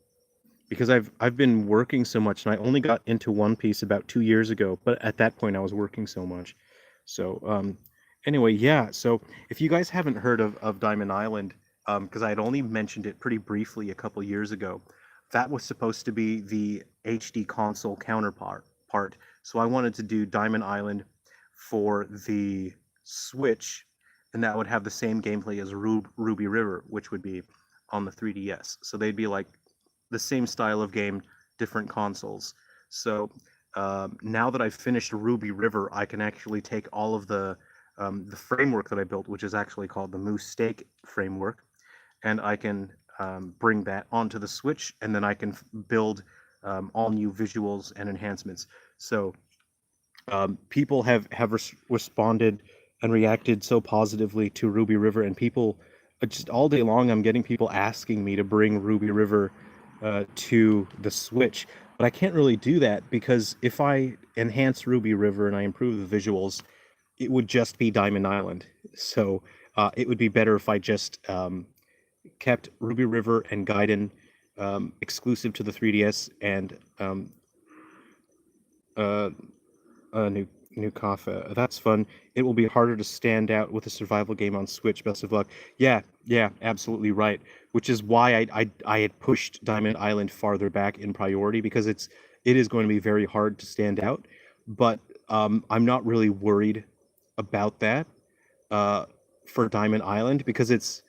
because I've been working so much, and I only got into One Piece about 2 years ago. But at that point, I was working so much. So anyway, yeah. So if you guys haven't heard of Diamond Island, because I had only mentioned it pretty briefly a couple years ago, that was supposed to be the HD console counterpart. So I wanted to do Diamond Island for the Switch, and that would have the same gameplay as Ruby River, which would be on the 3DS. So they'd be like the same style of game, different consoles. So now that I've finished Ruby River, I can actually take all of the framework that I built, which is actually called the Moose Steak framework, and I can bring that onto the Switch, and then I can build all new visuals and enhancements. So people have responded and reacted so positively to Ruby River, and people just all day long, I'm getting people asking me to bring Ruby River to the Switch, but I can't really do that because if I enhance Ruby River and I improve the visuals, it would just be Diamond Island. So it would be better if I just kept Ruby River and Gaiden exclusive to the 3DS, and uh, new New Kafa. That's fun. It will be harder to stand out with a survival game on Switch. Best of luck. Yeah, yeah, absolutely right. Which is why I had pushed Diamond Island farther back in priority because it is going to be very hard to stand out. But I'm not really worried about that uh, for Diamond Island because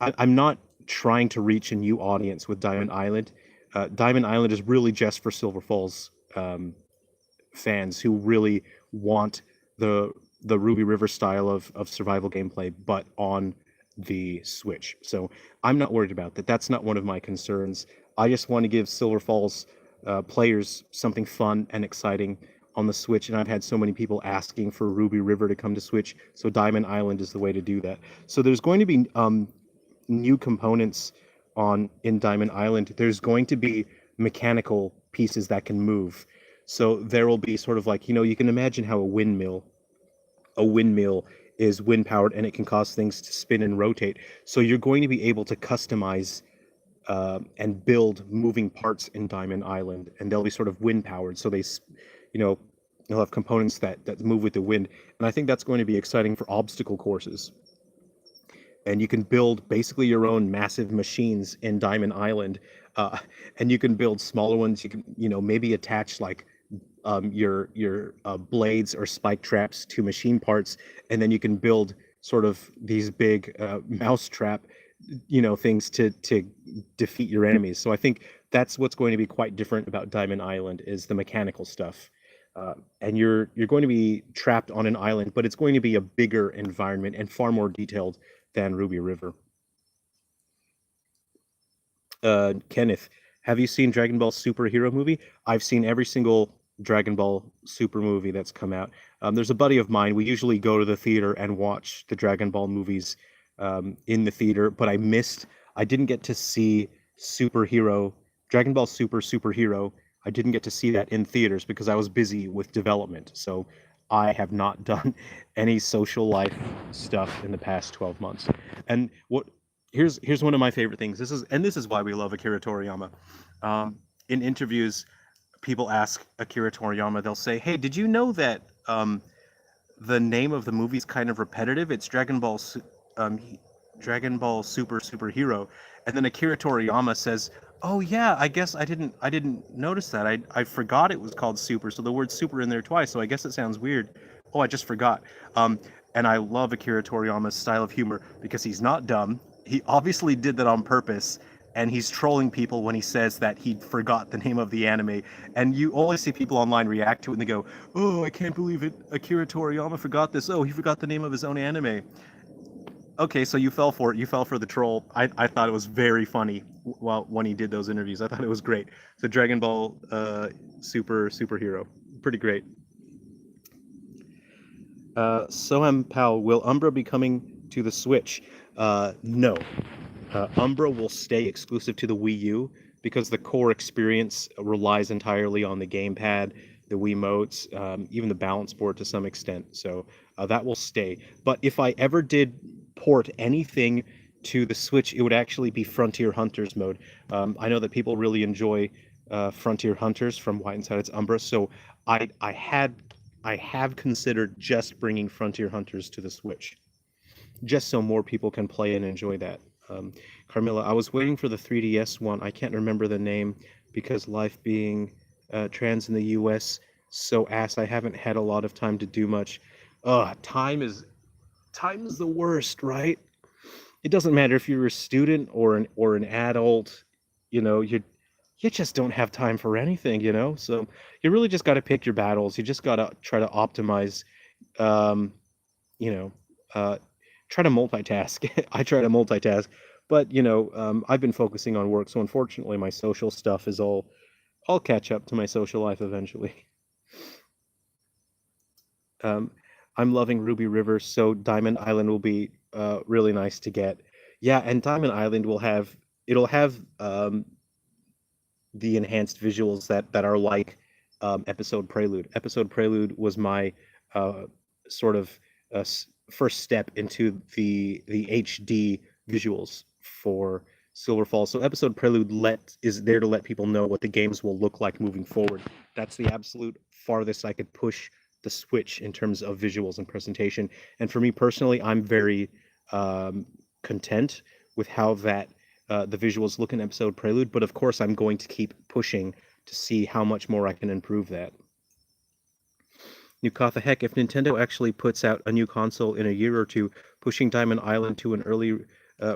I'm not trying to reach a new audience with Diamond Island. Diamond Island is really just for Silver Falls fans who really want the the Ruby River style of survival gameplay, but on the Switch. So I'm not worried about that. That's not one of my concerns. I just want to give Silver Falls players something fun and exciting on the Switch, and I've had so many people asking for Ruby River to come to Switch. So Diamond Island is the way to do that. So there's going to be new components on in Diamond Island. There's going to be mechanical pieces that can move. So there will be sort of like, you can imagine how a windmill is wind powered and it can cause things to spin and rotate. So you're going to be able to customize and build moving parts in Diamond Island, and they'll be sort of wind powered. So you know, they'll have components that move with the wind, and I think that's going to be exciting for obstacle courses. And you can build basically your own massive machines in Diamond Island, uh, and you can build smaller ones. You can, maybe attach like your blades or spike traps to machine parts, and then you can build sort of these big mousetrap, things to defeat your enemies. So I think that's what's going to be quite different about Diamond Island is the mechanical stuff. And you're going to be trapped on an island, but it's going to be a bigger environment and far more detailed than Ruby River. Kenneth, have you seen Dragon Ball Superhero movie? I've seen every single Dragon Ball Super movie that's come out. There's a buddy of mine. We usually go to the theater and watch the Dragon Ball movies in the theater, but I didn't get to see Superhero, Dragon Ball Superhero. I didn't get to see that in theaters because I was busy with development. So I have not done any social life stuff in the past 12 months. And here's one of my favorite things. This is why we love Akira Toriyama. In interviews, people ask Akira Toriyama, they'll say, "Hey, did you know that the name of the movie is kind of repetitive? It's Dragon Ball Superhero." And then Akira Toriyama says, "Oh yeah, I guess I didn't notice that. I forgot it was called Super. So the word super in there twice. So I guess it sounds weird. Oh, I just forgot." Um, and I love Akira Toriyama's style of humor because he's not dumb. He obviously did that on purpose, and he's trolling people when he says that he forgot the name of the anime. And you always see people online react to it and they go, "Oh, I can't believe it. Akira Toriyama forgot this. Oh, he forgot the name of his own anime." Okay, so you fell for it. You fell for the troll. I thought it was very funny while when he did those interviews. I thought it was great. So Dragon Ball Superhero, pretty great. Soham Pal, will Umbra be coming to the Switch? No. Umbra will stay exclusive to the Wii U because the core experience relies entirely on the gamepad, the Wiimotes, even the balance board to some extent. So that will stay. But if I ever did port anything to the Switch, it would actually be Frontier Hunters mode. I know that people really enjoy Frontier Hunters from White Inside Its Umbra, so I I had I have considered just bringing Frontier Hunters to the Switch just so more people can play and enjoy that. Carmilla, I was waiting for the 3DS one. I can't remember the name because life being trans in the US so ass. I haven't had a lot of time to do much. Time is the worst, right? It doesn't matter if you're a student or an adult. You just don't have time for anything. So you really just got to pick your battles. You just got to try to optimize. Um, you know, uh, Try to multitask. I try to multitask, but I've been focusing on work, so unfortunately, my social stuff is all. I'll catch up to my social life eventually. Um, I'm loving Ruby River, so Diamond Island will be really nice to get. Yeah, and Diamond Island it'll have the enhanced visuals that are like Episode Prelude. Episode Prelude was my uh, sort of first step into the HD visuals for Silverfall. So episode prelude is there to let people know what the games will look like moving forward. That's the absolute farthest I could push the Switch in terms of visuals and presentation. And for me personally, I'm very um, content with how that the visuals look in episode prelude. But of course, I'm going to keep pushing to see how much more I can improve that. Nukatha, heck, if Nintendo actually puts out a new console in a year or two, pushing Diamond Island to an early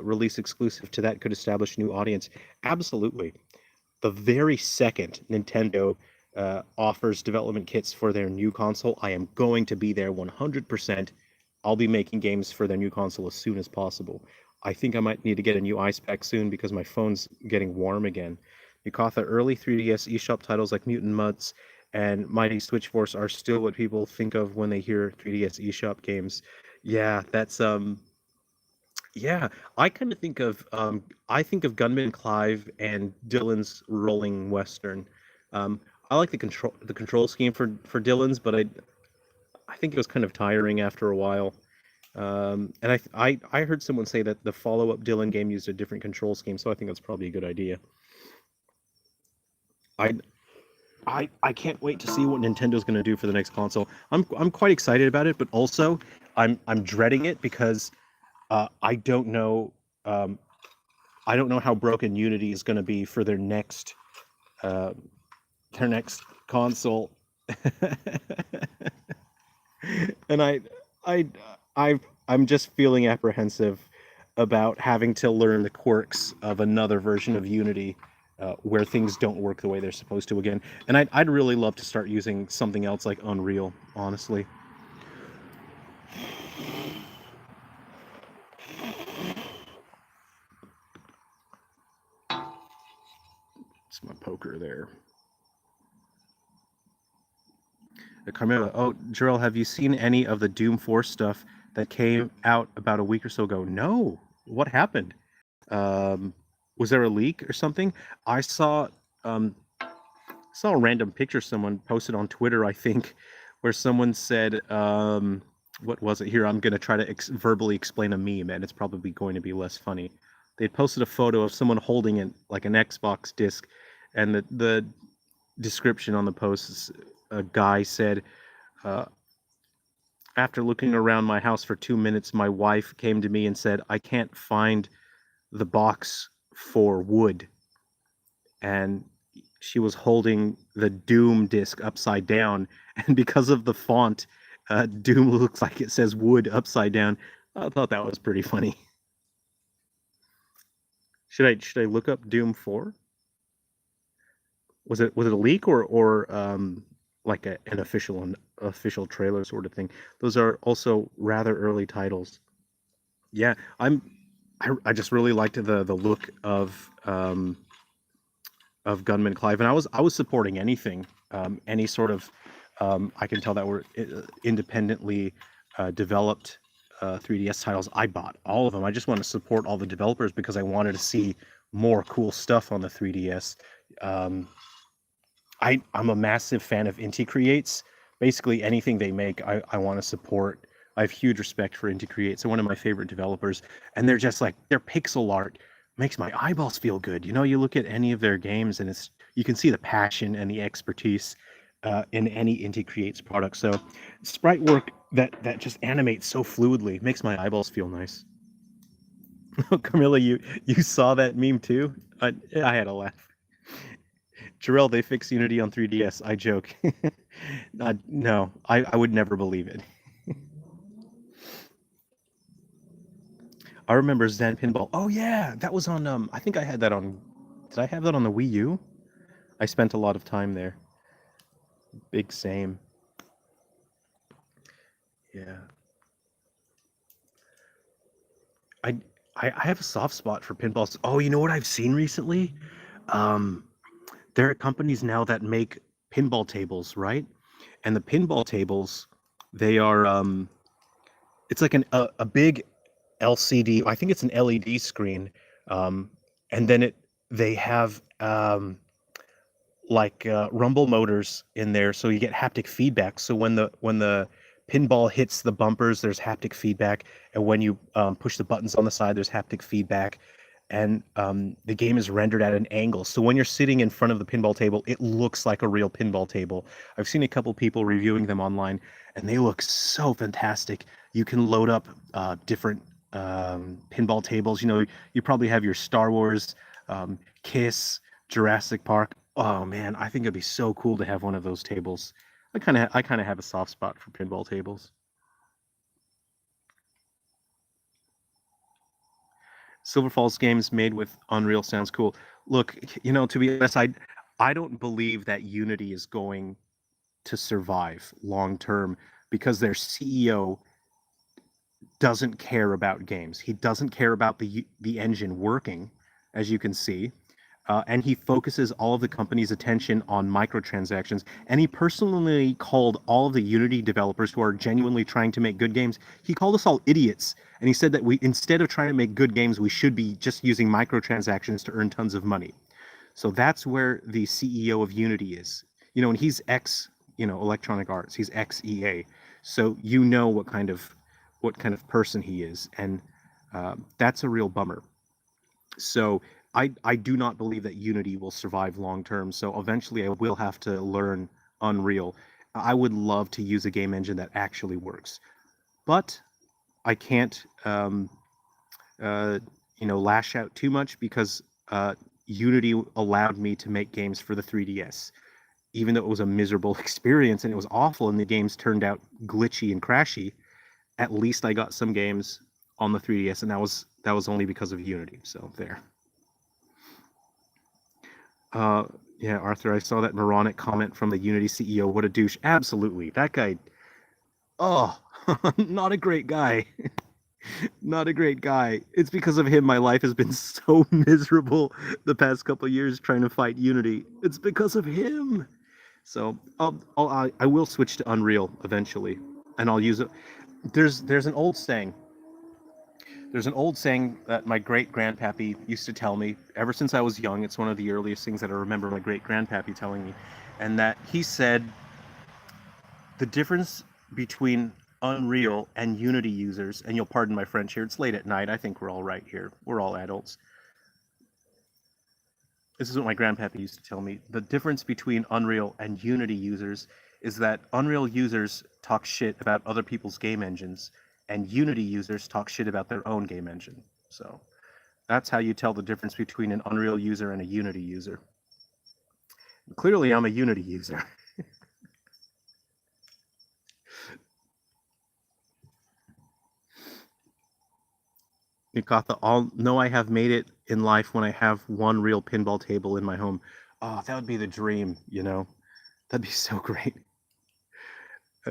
release exclusive to that could establish a new audience. Absolutely. The very second Nintendo offers development kits for their new console, I am going to be there 100%. I'll be making games for their new console as soon as possible. I think I might need to get a new ice pack soon because my phone's getting warm again. Nukatha, early 3DS eShop titles like Mutant Mutts and Mighty Switch Force are still what people think of when they hear 3DS eShop games. Yeah, that's yeah, I kind of think of I think of Gunman Clive and Dylan's Rolling Western. I like the control scheme for Dylan's, but I think it was kind of tiring after a while. And I heard someone say that the follow-up Dylan game used a different control scheme, so I think that's probably a good idea. I I can't wait to see what Nintendo's going to do for the next console. I'm quite excited about it, but also I'm dreading it because I don't know um, I don't know how broken Unity is going to be for uh, their next console. And I I'm just feeling apprehensive about having to learn the quirks of another version of Unity where things don't work the way they're supposed to again. And I'd really love to start using something else like Unreal, honestly. It's my poker there. Carmela, oh, Jerrel, have you seen any of the Doom 4 stuff that came out about a week or so ago? No. What happened? Um, was there a leak or something? I um, saw a random picture someone posted on Twitter, I think, where someone said, what was it? Here, I'm going to try to verbally explain a meme, and it's probably going to be less funny. They posted a photo of someone holding it like an Xbox disc, and the description on the post is, a guy said, uh, after looking around my house for 2 minutes, my wife came to me and said, I can't find the box for wood. And she was holding the Doom disc upside down. And because of the font, Doom looks like it says wood upside down. I thought that was pretty funny. Should I look up Doom 4? Was it a leak or like an official trailer sort of thing? Those are also rather early titles. Yeah, I just really liked the look of Gunman Clive, and I was supporting anything, any sort of I can tell that were independently developed 3DS titles. I bought all of them. I just want to support all the developers because I wanted to see more cool stuff on the 3DS. Um, I'm a massive fan of Inti Creates. Basically, anything they make, I want to support. I have huge respect for Inti Creates. They're one of my favorite developers, and they're just like their pixel art makes my eyeballs feel good. You know, you look at any of their games, and you can see the passion and the expertise in any Inti Creates product. So, sprite work that just animates so fluidly makes my eyeballs feel nice. Camilla, you saw that meme too? I had a laugh. Jerrel, they fixed Unity on 3DS. I joke. No, I would never believe it. I remember Zen Pinball. Oh yeah, that was on. I think I had that on. Did I have that on the Wii U? I spent a lot of time there. Big same. Yeah. I I have a soft spot for pinballs. Oh, you know what I've seen recently? Um, there are companies now that make pinball tables, right? And the pinball tables, they are it's like a big LCD. I think it's an LED screen, um, and then they have like rumble motors in there, so you get haptic feedback. So when the pinball hits the bumpers, there's haptic feedback, and when you push the buttons on the side, there's haptic feedback. and the game is rendered at an angle. So when you're sitting in front of the pinball table, it looks like a real pinball table. I've seen a couple people reviewing them online, and they look so fantastic. You can load up different pinball tables. You know, you probably have your Star Wars, Kiss, Jurassic Park. Oh man, I think it'd be so cool to have one of those tables. I kind of have a soft spot for pinball tables. Silver Falls games made with Unreal sounds cool. Look, to be honest, I don't believe that Unity is going to survive long term because their CEO doesn't care about games. He doesn't care about the engine working, as you can see. And he focuses all of the company's attention on microtransactions. And he personally called all of the Unity developers who are genuinely trying to make good games. He called us all idiots, and he said that we, instead of trying to make good games, we should be just using microtransactions to earn tons of money. So that's where the CEO of Unity is. And he's ex, Electronic Arts. He's ex EA. So what kind of person he is, and that's a real bummer. So I do not believe that Unity will survive long term. So eventually I will have to learn Unreal. I would love to use a game engine that actually works, but I can't lash out too much because Unity allowed me to make games for the 3DS. Even though it was a miserable experience and it was awful and the games turned out glitchy and crashy, at least I got some games on the 3DS, and that was only because of Unity. So there. Uh, yeah, Arthur, I saw that moronic comment from the Unity CEO. What a douche! Absolutely, that guy. Oh, not a great guy. Not a great guy. It's because of him my life has been so miserable the past couple of years trying to fight Unity. It's because of him. So I will switch to Unreal eventually, and I'll use it. There's an old saying. There's an old saying that my great grandpappy used to tell me ever since I was young. It's one of the earliest things that I remember my great grandpappy telling me, and that he said the difference between Unreal and Unity users, and you'll pardon my French here, it's late at night. I think we're all right here. We're all adults. This is what my grandpappy used to tell me. The difference between Unreal and Unity users is that Unreal users talk shit about other people's game engines, and Unity users talk shit about their own game engine. So that's how you tell the difference between an Unreal user and a Unity user. Clearly, I'm a Unity user. Nikatha, I'll know I have made it in life when I have one real pinball table in my home. Oh, that would be the dream. That'd be so great.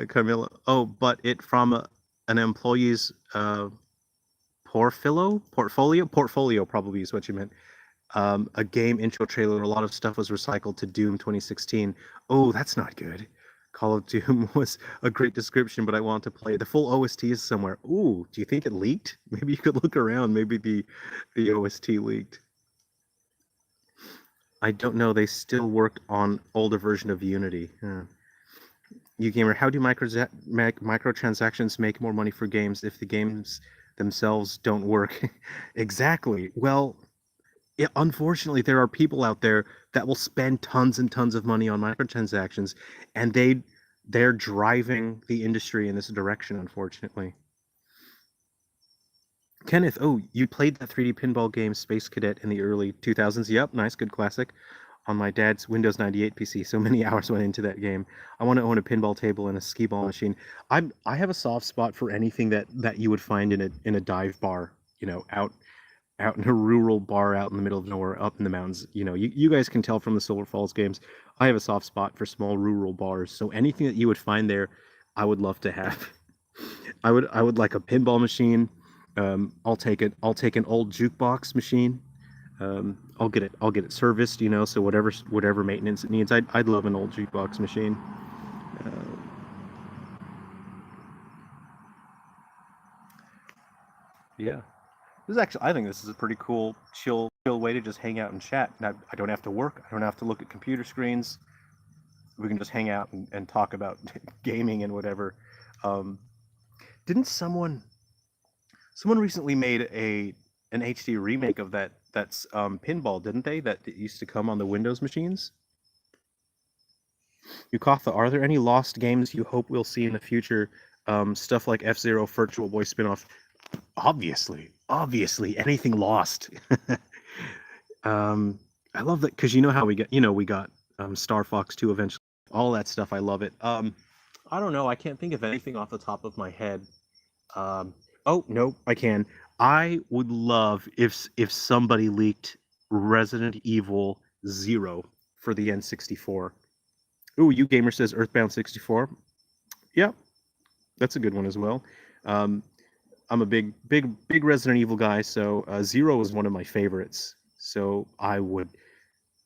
Camilla. Oh, but it from an employee's portfolio probably is what you meant. A game intro trailer. A lot of stuff was recycled to Doom 2016. Oh, that's not good. Call of Doom was a great description, but I want to play it. The full OST is somewhere. Ooh, do you think it leaked? Maybe you could look around. Maybe the OST leaked. I don't know. They still work on older version of Unity. Yeah. You gamer, how do microtransactions make more money for games if the games themselves don't work? Exactly. Well, unfortunately, there are people out there that will spend tons and tons of money on microtransactions, and they're driving the industry in this direction, unfortunately. Kenneth, oh, you played that 3D pinball game Space Cadet in the early 2000s. Yep, nice, good classic. On my dad's Windows 98 PC. So many hours went into that game. I want to own a pinball table and a skee ball machine. I have a soft spot for anything that you would find in a dive bar, out in a rural bar out in the middle of nowhere, up in the mountains. You guys can tell from the Silver Falls games, I have a soft spot for small rural bars. So anything that you would find there, I would love to have. I would like a pinball machine. I'll take it. I'll take an old jukebox machine. I'll get it. I'll get it serviced. So whatever maintenance it needs. I'd love an old jukebox machine. Uh, yeah. I think this is a pretty cool, chill way to just hang out and chat. And I don't have to work. I don't have to look at computer screens. We can just hang out and talk about gaming and whatever. Um, didn't someone recently made an HD remake of that that's pinball, didn't they? That used to come on the Windows machines. Yukatha, are there any lost games you hope we'll see in the future? Stuff like F-Zero Virtual Boy spinoff. Obviously, anything lost. I love that because you know how we got Star Fox 2 eventually. All that stuff, I love it. I don't know. I can't think of anything off the top of my head. Um, oh no, I can. I would love if somebody leaked Resident Evil 0 for the N64. Ooh, you gamer says Earthbound 64. Yeah, that's a good one as well. Um, I'm a big Resident Evil guy, so Zero is one of my favorites. So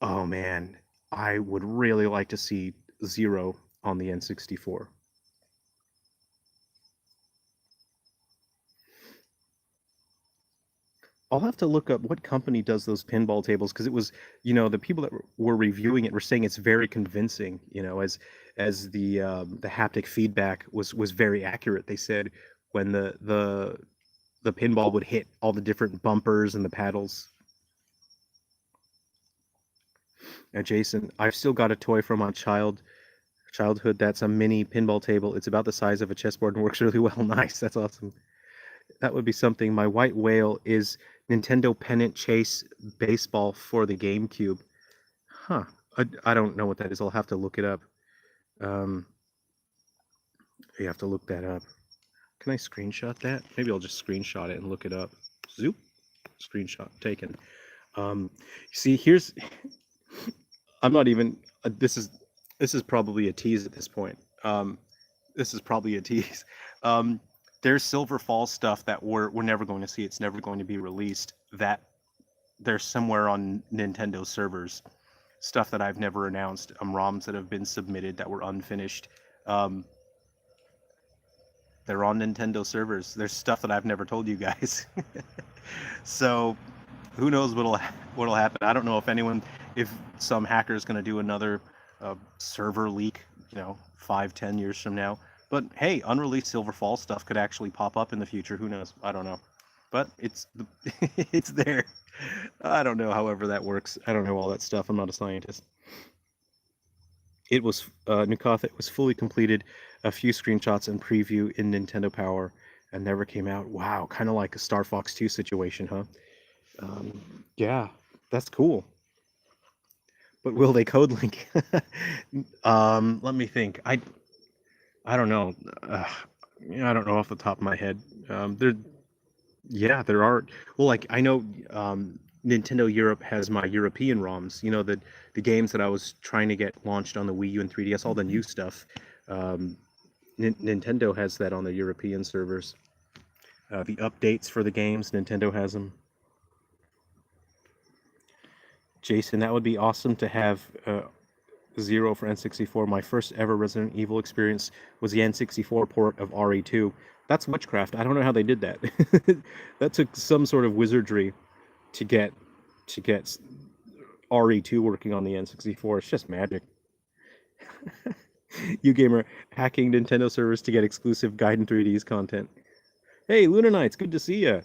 oh man, I would really like to see Zero on the N64. I'll have to look up what company does those pinball tables because it was, the people that were reviewing it were saying it's very convincing, as the haptic feedback was very accurate. They said when the pinball would hit all the different bumpers and the paddles. Jason, I've still got a toy from my childhood that's a mini pinball table. It's about the size of a chessboard and works really well. Nice, that's awesome. That would be something. My white whale is Nintendo Pennant Chase Baseball for the GameCube. Huh. I don't know what that is. I'll have to look it up. Um, you have to look that up. Can I screenshot that? Maybe I'll just screenshot it and look it up. Zoop. Screenshot taken. See, here's. I'm not even. This is probably a tease at this point. This is probably a tease. There's Silver Falls stuff that we're never going to see. It's never going to be released. That there's somewhere on Nintendo servers. Stuff that I've never announced. ROMs that have been submitted that were unfinished. They're on Nintendo servers. There's stuff that I've never told you guys. So who knows what'll happen? I don't know if some hacker is going to do another server leak, 5-10 years from now. But hey, unreleased Silver Falls stuff could actually pop up in the future. Who knows? I don't know. But it's it's there. I don't know. However that works. I don't know all that stuff. I'm not a scientist. It was Nukatha. It was fully completed. A few screenshots and preview in Nintendo Power, and never came out. Wow, kind of like a Star Fox 2 situation, huh? Yeah, that's cool. But will they code link? Let me think. I don't know. I don't know off the top of my head. There are. Well, like I know, Nintendo Europe has my European ROMs. The games that I was trying to get launched on the Wii U and 3DS, all the new stuff. Nintendo has that on the European servers. The updates for the games, Nintendo has them. Jason, that would be awesome to have Zero for N64. My first ever Resident Evil experience was the N64 port of RE2. That's witchcraft. I don't know how they did that. That took some sort of wizardry to get RE2 working on the N64. It's just magic. You gamer hacking Nintendo servers to get exclusive Gaiden 3D's content. Hey, Luna Knights, good to see you.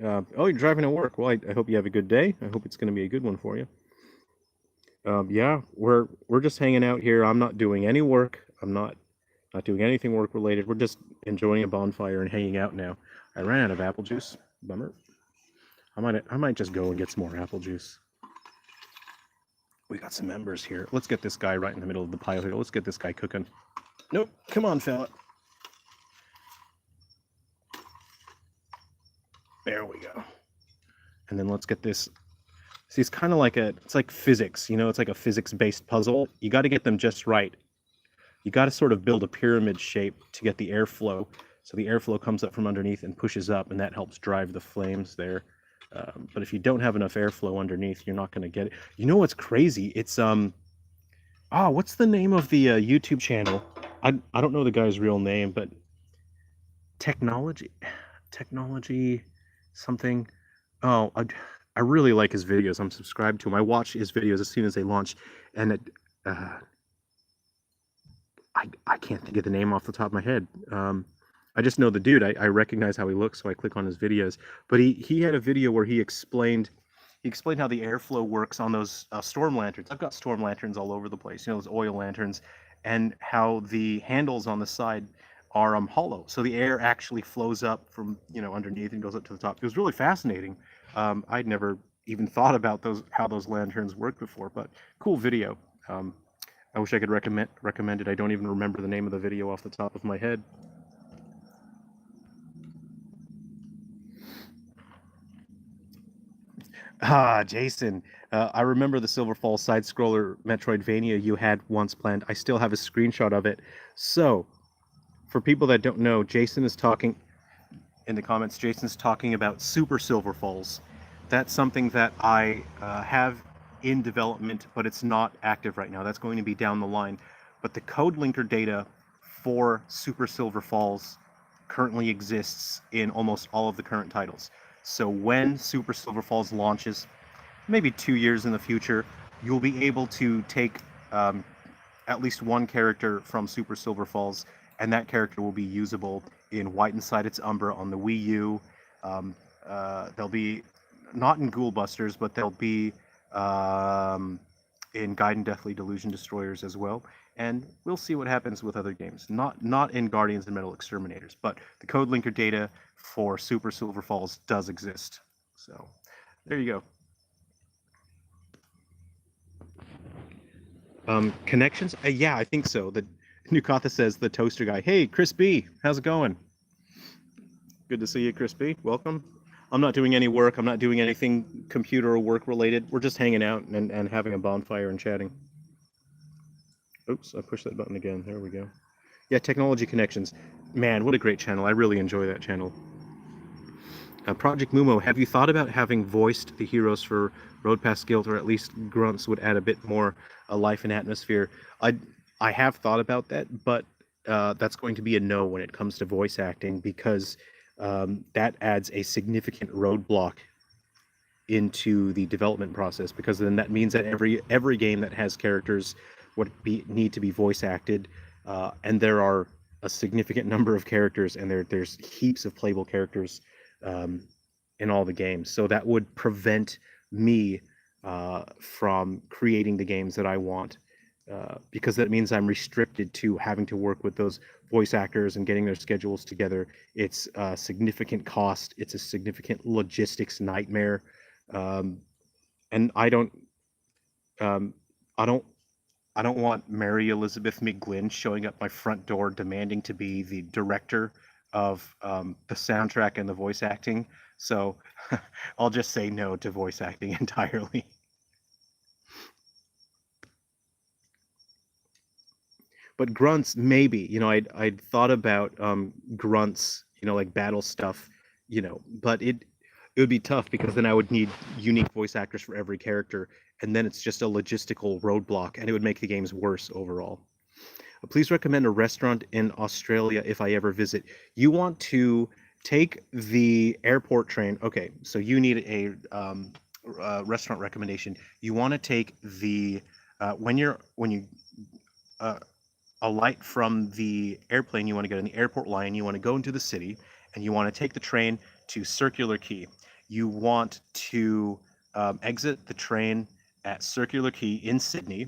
You're driving to work. Well, I hope you have a good day. I hope it's going to be a good one for you. Yeah, we're just hanging out here. I'm not doing any work. I'm not doing anything work related. We're just enjoying a bonfire and hanging out now. I ran out of apple juice. Bummer. I might just go and get some more apple juice. We got some members here. Let's get this guy right in the middle of the pile here. Let's get this guy cooking. Nope. Come on, fella. There we go. And then let's get this. See, it's kind of like it's like physics, it's like a physics-based puzzle. You got to get them just right. You got to sort of build a pyramid shape to get the airflow. So the airflow comes up from underneath and pushes up, and that helps drive the flames there. But if you don't have enough airflow underneath, you're not going to get it. You know what's crazy? It's what's the name of the YouTube channel? I don't know the guy's real name, but technology something. Oh, I really like his videos. I'm subscribed to him. I watch his videos as soon as they launch, and I can't think of the name off the top of my head. I just know the dude. I recognize how he looks, so I click on his videos. But he had a video where he explained he explained how the airflow works on those storm lanterns. I've got storm lanterns all over the place, you know, those oil lanterns, and how the handles on the side are hollow, so the air actually flows up from, you know, underneath and goes up to the top. It was really fascinating. I'd never even thought about those, how those lanterns work before, but cool video. I wish I could recommend it. I don't even remember the name of the video off the top of my head. Ah, Jason, I remember the Silver Falls side-scroller Metroidvania you had once planned. I still have a screenshot of it. So, for people that don't know, Jason is talking in the comments. Jason's talking about Super Silver Falls. That's something that I have in development, but it's not active right now. That's going to be down the line. But the code linker data for Super Silver Falls currently exists in almost all of the current titles. So when Super Silver Falls launches, maybe 2 years in the future, you'll be able to take at least one character from Super Silver Falls, and that character will be usable in White Inside Its Umbra on the Wii U. They'll be not in Ghoul Busters, but they'll be in Gaiden Deathly Delusion Destroyers as well. And we'll see what happens with other games. Not in Guardians and Metal Exterminators, but the code linker data for Super Silver Falls does exist. So there you go. Connections? Yeah, I think so. The Nukatha says the toaster guy. Hey, Chris B, how's it going? Good to see you, Chris B. Welcome. I'm not doing any work. I'm not doing anything computer or work related. We're just hanging out and having a bonfire and chatting. Oops, I pushed that button again. There we go. Yeah, Technology Connections. Man, what a great channel. I really enjoy that channel. Project Mumo, have you thought about having voiced the heroes for Road Past Guilt, or at least grunts would add a bit more life and atmosphere? I have thought about that, but that's going to be a no when it comes to voice acting, because that adds a significant roadblock into the development process, because then that means that every game that has characters would need to be voice acted, and there are a significant number of characters, and there's heaps of playable characters in all the games. So that would prevent me from creating the games that I want, because that means I'm restricted to having to work with those voice actors and getting their schedules together. It's a significant cost. It's a significant logistics nightmare, and I don't want Mary Elizabeth McGlynn showing up my front door demanding to be the director of the soundtrack and the voice acting. So I'll just say no to voice acting entirely. But grunts, maybe. You know, I'd thought about grunts, you know, like battle stuff, you know, but it would be tough, because then I would need unique voice actors for every character, and then it's just a logistical roadblock, and it would make the games worse overall. Please recommend a restaurant in Australia if I ever visit. You want to take the airport train. Okay, so you need a restaurant recommendation. You want to take the when you alight from the airplane, you want to get on the airport line. You want to go into the city, and you want to take the train to Circular Quay. You want to exit the train at Circular Quay in Sydney,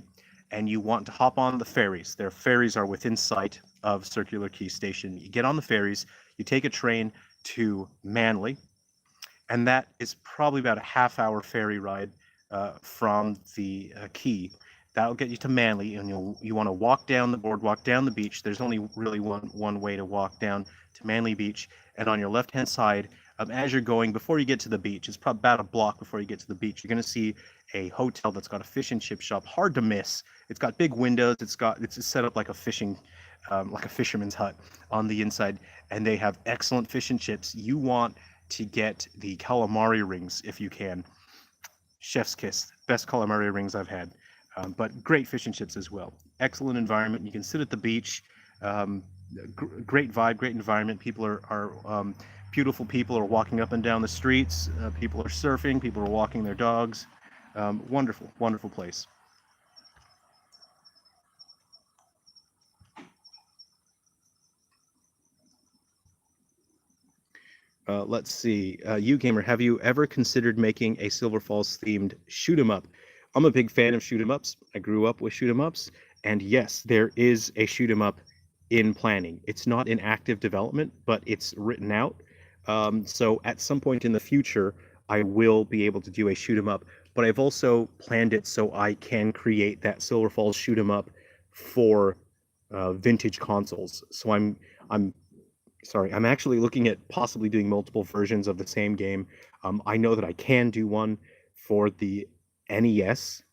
and you want to hop on the ferries. Their ferries are within sight of Circular Quay Station. You get on the ferries, you take a train to Manly, and that is probably about a half-hour ferry ride from the quay. That'll get you to Manly, and you want to walk down the boardwalk, down the beach. There's only really one way to walk down to Manly Beach, and on your left-hand side, as you're going, before you get to the beach, it's probably about a block before you get to the beach, you're going to see a hotel that's got a fish and chip shop. Hard to miss. It's got big windows. It's set up like a fisherman's hut on the inside, and they have excellent fish and chips. You want to get the calamari rings if you can. Chef's kiss. Best calamari rings I've had. But great fish and chips as well. Excellent environment. You can sit at the beach. Great vibe, great environment. People are beautiful people are walking up and down the streets. People are surfing. People are walking their dogs. Wonderful, wonderful place. Let's see. You gamer, have you ever considered making a Silver Falls themed shoot 'em up? I'm a big fan of shoot 'em ups. I grew up with shoot 'em ups, and yes, there is a shoot 'em up in planning. It's not in active development, but it's written out. So at some point in the future, I will be able to do a shoot 'em up. But I've also planned it so I can create that Silver Falls shoot 'em up for vintage consoles. So I'm sorry, I'm actually looking at possibly doing multiple versions of the same game. I know that I can do one for the NES.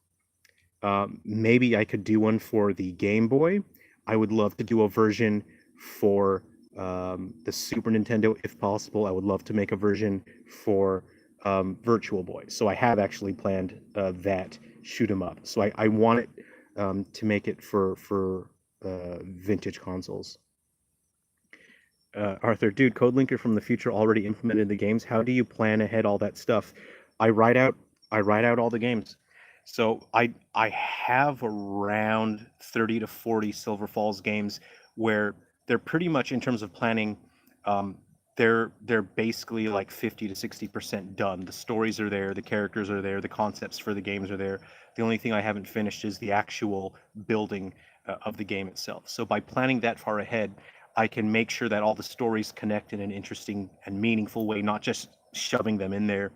Maybe I could do one for the Game Boy. I would love to do a version for the Super Nintendo if possible. I would love to make a version for Virtual Boy. So I have actually planned that shoot 'em up. So I want it to make it for vintage consoles. Arthur, dude, CodeLinker from the future already implemented the games. How do you plan ahead all that stuff? I write out I write out all the games. So I have around 30 to 40 Silver Falls games where they're pretty much in terms of planning, um, they're basically like 50 to 60% done. The stories are there, the characters are there, the concepts for the games are there. The only thing I haven't finished is the actual building of the game itself. So by planning that far ahead, I can make sure that all the stories connect in an interesting and meaningful way, not just shoving them in there.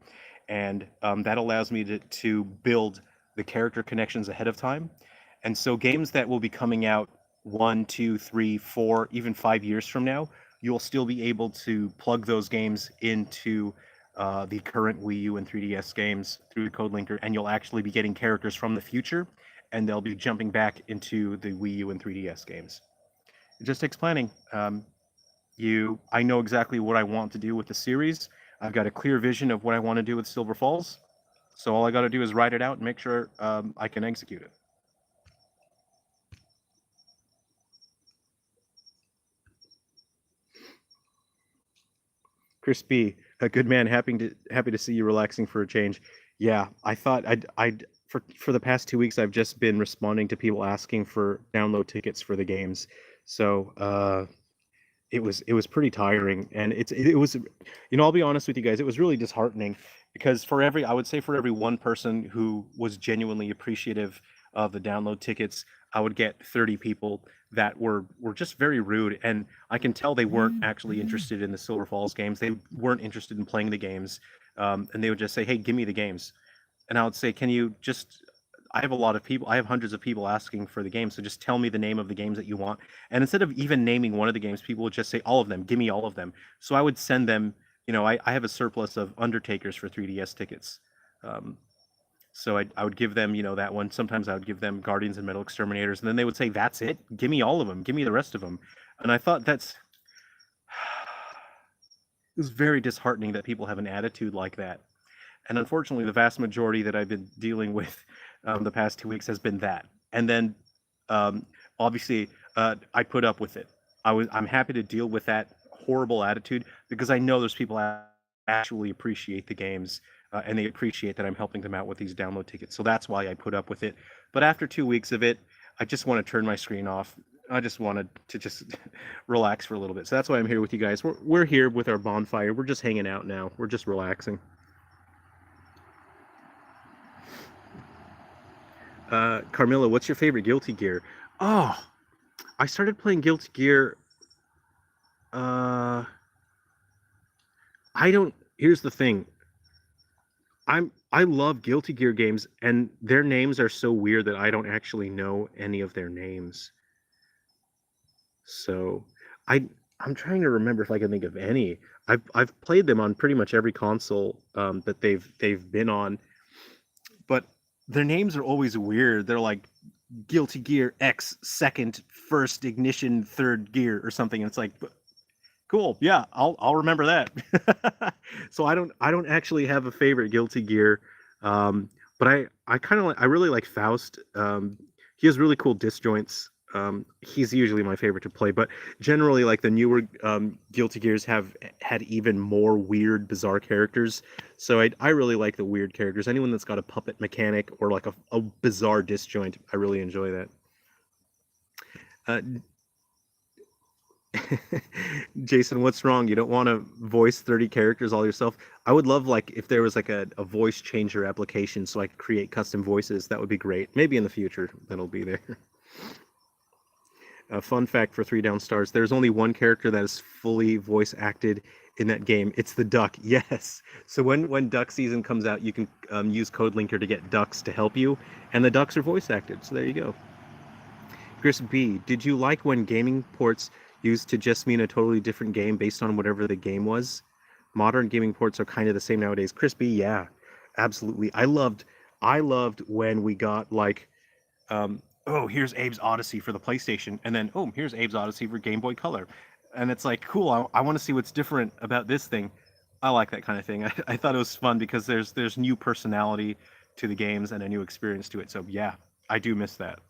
And that allows me to build the character connections ahead of time. And so games that will be coming out 1, 2, 3, 4, even 5 years from now, you'll still be able to plug those games into the current Wii U and 3DS games through the code linker, and you'll actually be getting characters from the future, and they'll be jumping back into the Wii U and 3DS games. It just takes planning. I know exactly what I want to do with the series. I've got a clear vision of what I want to do with Silver Falls. So all I got to do is write it out and make sure I can execute it. Chris B, a good man, happy to see you relaxing for a change. Yeah, I thought I'd for the past 2 weeks I've just been responding to people asking for download tickets for the games. So it was pretty tiring, and it was, I'll be honest with you guys, it was really disheartening because I would say for every one person who was genuinely appreciative of the download tickets, I would get 30 people that were just very rude, and I can tell they weren't actually interested in the Silver Falls games. They weren't interested in playing the games, and they would just say, "Hey, give me the games," and I would say, "Can you just?" I have a lot of people. I have hundreds of people asking for the game, so just tell me the name of the games that you want. And instead of even naming one of the games, people would just say all of them. Give me all of them. So I would send them. I have a surplus of Undertakers for 3DS tickets. Um, so I would give them, that one. Sometimes I would give them Guardians and Metal Exterminators, and then they would say, "That's it. Give me all of them. Give me the rest of them." And I thought it was very disheartening that people have an attitude like that. And unfortunately, the vast majority that I've been dealing with the past 2 weeks has been that. And then, um, obviously, I put up with it. I'm happy to deal with that horrible attitude because I know there's people actually appreciate the games, and they appreciate that I'm helping them out with these download tickets. So that's why I put up with it. But after 2 weeks of it, I just want to turn my screen off. I just wanted to just relax for a little bit. So that's why I'm here with you guys. We're here with our bonfire. We're just hanging out now. We're just relaxing. Carmilla, what's your favorite Guilty Gear? Oh, I started playing Guilty Gear. Uh, I don't. Here's the thing. I love Guilty Gear games, and their names are so weird that I don't actually know any of their names. So, I I'm trying to remember if I can think of any. I've played them on pretty much every console that they've been on, but their names are always weird. They're like Guilty Gear X second, first ignition, third gear or something. And it's like, cool, yeah, I'll remember that. So I don't actually have a favorite Guilty Gear, but I kind of I really like Faust. He has really cool disjoints. He's usually my favorite to play, but generally, like the newer Guilty Gears have had even more weird, bizarre characters. So I really like the weird characters. Anyone that's got a puppet mechanic or like a bizarre disjoint, I really enjoy that. Uh, Jason, what's wrong? You don't want to voice 30 characters all yourself? I would love like if there was like a voice changer application so I could create custom voices. That would be great. Maybe in the future that'll be there. A fun fact for Three Down Stars: there's only one character that is fully voice acted in that game. It's the duck. Yes. So when duck season comes out, you can use Code Linker to get ducks to help you, and the ducks are voice acted. So there you go. Chris B, did you like when gaming ports used to just mean a totally different game based on whatever the game was? Modern gaming ports are kind of the same nowadays. Chris B, yeah, absolutely. I loved when we got like, oh, here's Abe's Odyssey for the PlayStation, and then oh, here's Abe's Odyssey for Game Boy Color, and it's like cool. I want to see what's different about this thing. I like that kind of thing. I thought it was fun because there's new personality to the games and a new experience to it. So yeah, I do miss that.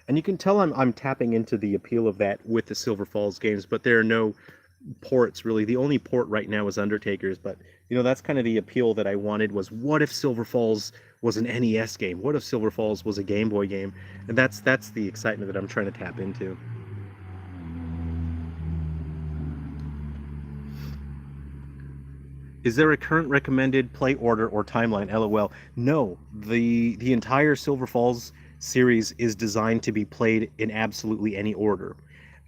And you can tell I'm tapping into the appeal of that with the Silver Falls games, but there are no ports really. The only port right now is Undertaker's, but that's kind of the appeal that I wanted was what if Silver Falls was an NES game? What if Silver Falls was a Game Boy game? And that's the excitement that I'm trying to tap into. Is there a current recommended play order or timeline? LOL. No, the entire Silver Falls series is designed to be played in absolutely any order,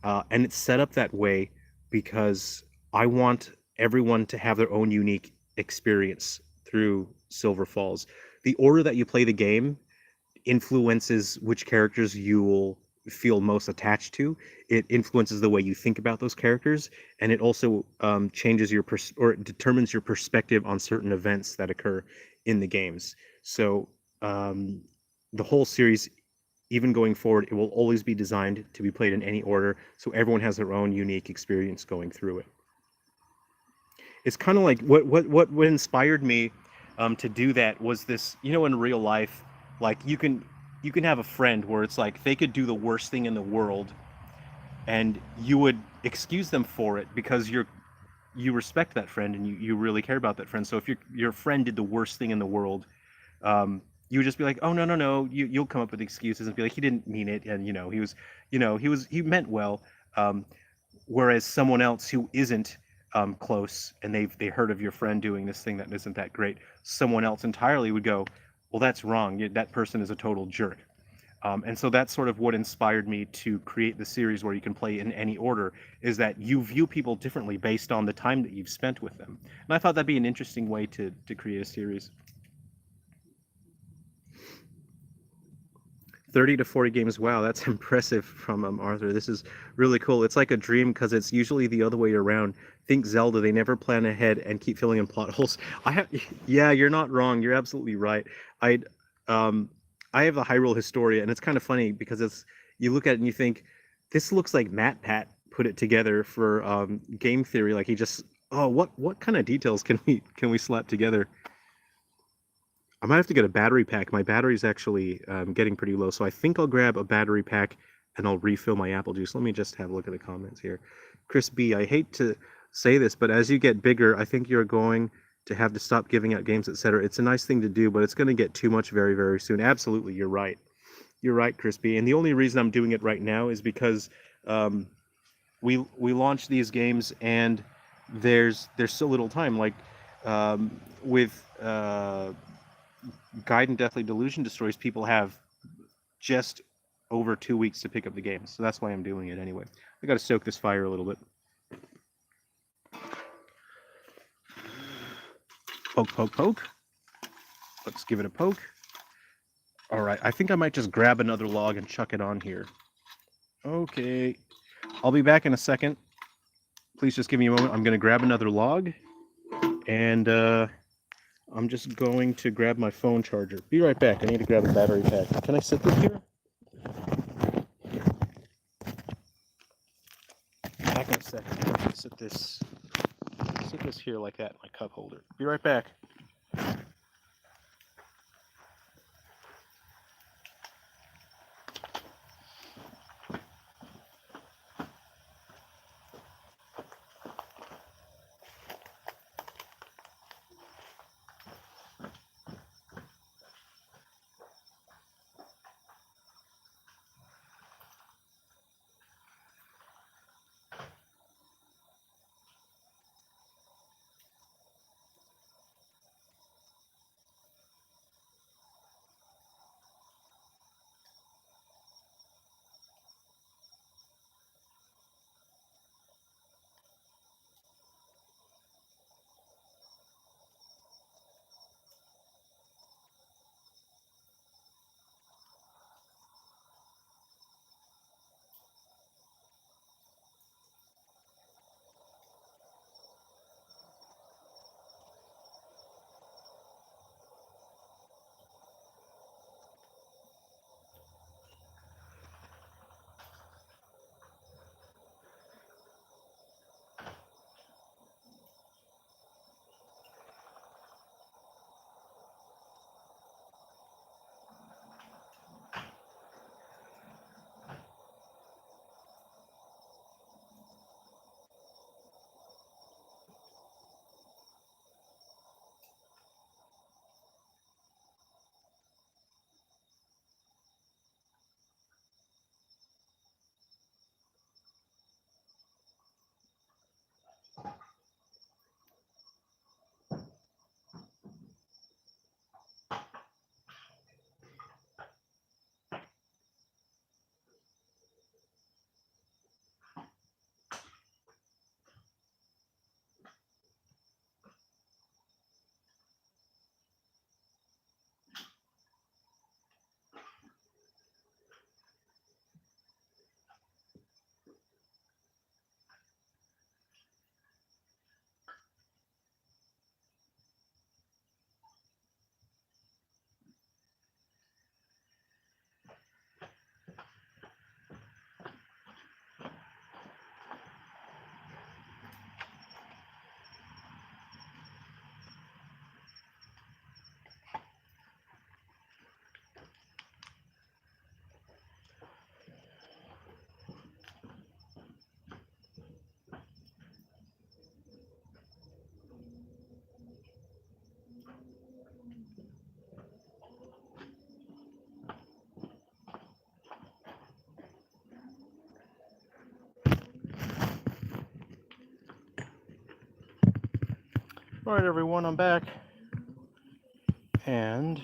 and it's set up that way because I want everyone to have their own unique experience through Silver Falls. The order that you play the game influences which characters you'll feel most attached to. It influences the way you think about those characters, and it also changes or it determines your perspective on certain events that occur in the games. So the whole series, even going forward, it will always be designed to be played in any order, so everyone has their own unique experience going through it. It's kind of like what inspired me to do that was this. In real life, like you can have a friend where it's like they could do the worst thing in the world, and you would excuse them for it because you respect that friend and you really care about that friend. So if your friend did the worst thing in the world, you would just be like, oh no no no, you'll come up with excuses and be like he didn't mean it, and he meant well. Um, Whereas someone else who isn't close and they heard of your friend doing this thing that isn't that great, someone else entirely would go, well, that's wrong. That person is a total jerk. And so that's sort of what inspired me to create the series where you can play in any order, is that you view people differently based on the time that you've spent with them. And I thought that'd be an interesting way to create a series. 30 to 40 games. Wow, that's impressive from Arthur. This is really cool. It's like a dream because it's usually the other way around. Think Zelda, they never plan ahead and keep filling in plot holes. Yeah, you're not wrong. You're absolutely right. I um I have the Hyrule Historia, and it's kind of funny because you look at it and you think this looks like Matt Pat put it together for game theory. Like he just, oh, what kind of details can we slap together? I might have to get a battery pack. My battery's actually getting pretty low, so I think I'll grab a battery pack and I'll refill my apple juice. Let me just have a look at the comments here. Chris B, I hate to say this, but as you get bigger, I think you're going to have to stop giving out games, etc. It's a nice thing to do, but it's going to get too much very, very soon. Absolutely, you're right. You're right, Chris B. And the only reason I'm doing it right now is because um, we launch these games and there's so little time. Like with Guide and Deathly Delusion Destroys, people have just over 2 weeks to pick up the game. So that's why I'm doing it anyway. I got to soak this fire a little bit. Poke, poke, poke. Let's give it a poke. All right, I think I might just grab another log and chuck it on here. Okay, I'll be back in a second. Please just give me a moment. I'm going to grab another log, and I'm just going to grab my phone charger. Be right back. I need to grab a battery pack. Can I sit this here? Back in a second. Sit this here like that in my cup holder. Be right back. All right, everyone, I'm back. And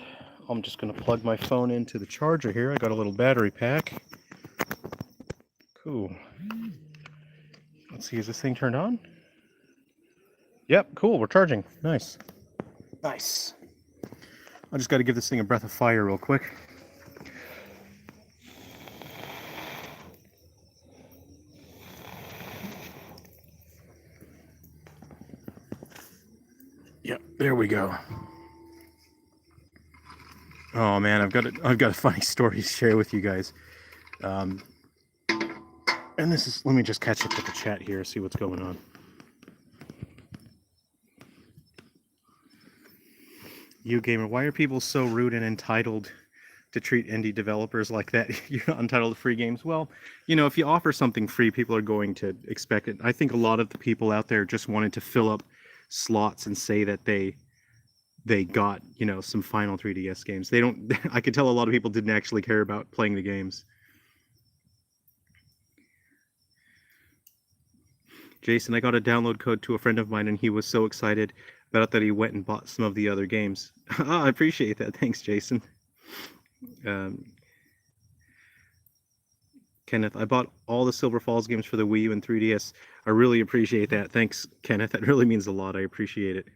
I'm just going to plug my phone into the charger here. I got a little battery pack. Cool. Let's see, is this thing turned on? Yep, cool, we're charging. Nice. Nice. I just got to give this thing a breath of fire real quick. Yep, there we go. Oh man, I've got a funny story to share with you guys. And this is, let me just catch up with the chat here, see what's going on. You gamer, why are people so rude and entitled to treat indie developers like that? You're not entitled to free games. Well, you know, if you offer something free, people are going to expect it. I think a lot of the people out there just wanted to fill up slots and say that they got, you know, some final 3DS games. They don't, I could tell a lot of people didn't actually care about playing the games. Jason, I got a download code to a friend of mine and he was so excited about that he went and bought some of the other games. Oh, I appreciate that. Thanks, Jason. Kenneth, I bought all the Silver Falls games for the Wii U and 3DS. I really appreciate that. Thanks, Kenneth. That really means a lot. I appreciate it.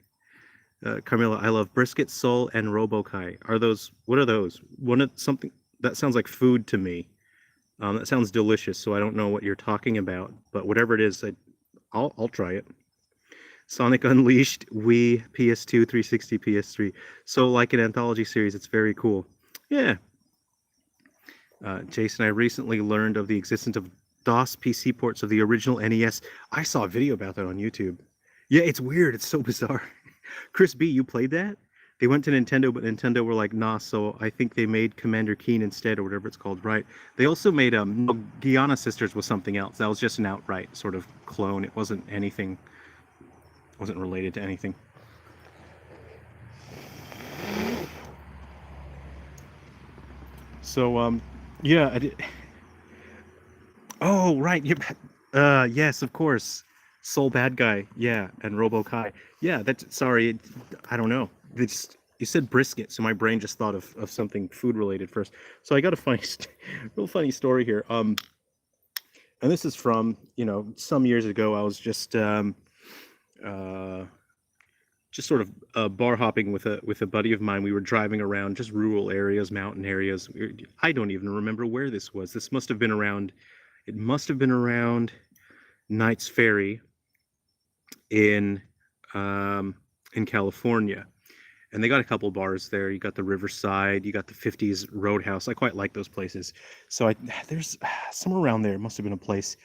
Carmilla, I love Brisket, Soul, and Robokai. Are those, what are those? Something that sounds like food to me. That sounds delicious, so I don't know what you're talking about, but whatever it is, I'll try it. Sonic Unleashed, Wii, PS2, 360, PS3. So like an anthology series, it's very cool. Yeah. Jason, I recently learned of the existence of DOS PC ports of the original NES. I saw a video about that on YouTube. Yeah, it's weird. It's so bizarre. Chris B, you played that? They went to Nintendo, but Nintendo were like, nah, so I think they made Commander Keen instead, or whatever it's called, right? They also made Guyana Sisters was something else. That was just an outright sort of clone. It wasn't anything, wasn't related to anything. So, yeah, I did. Oh, right. Yes, of course. Soul Bad Guy, yeah, and Robo-Kai. Yeah, that's, sorry, I don't know. It's, you said brisket, so my brain just thought of something food related first. So I got a funny, real funny story here. And this is from, you know, some years ago. I was just sort of bar hopping with a buddy of mine. We were driving around just rural areas, mountain areas. I don't even remember where this was. This must have been around. It must have been around Knight's Ferry in California, and they got a couple bars there. You got the Riverside, you got the 50s Roadhouse. I quite like those places. So there's somewhere around there must have been a place,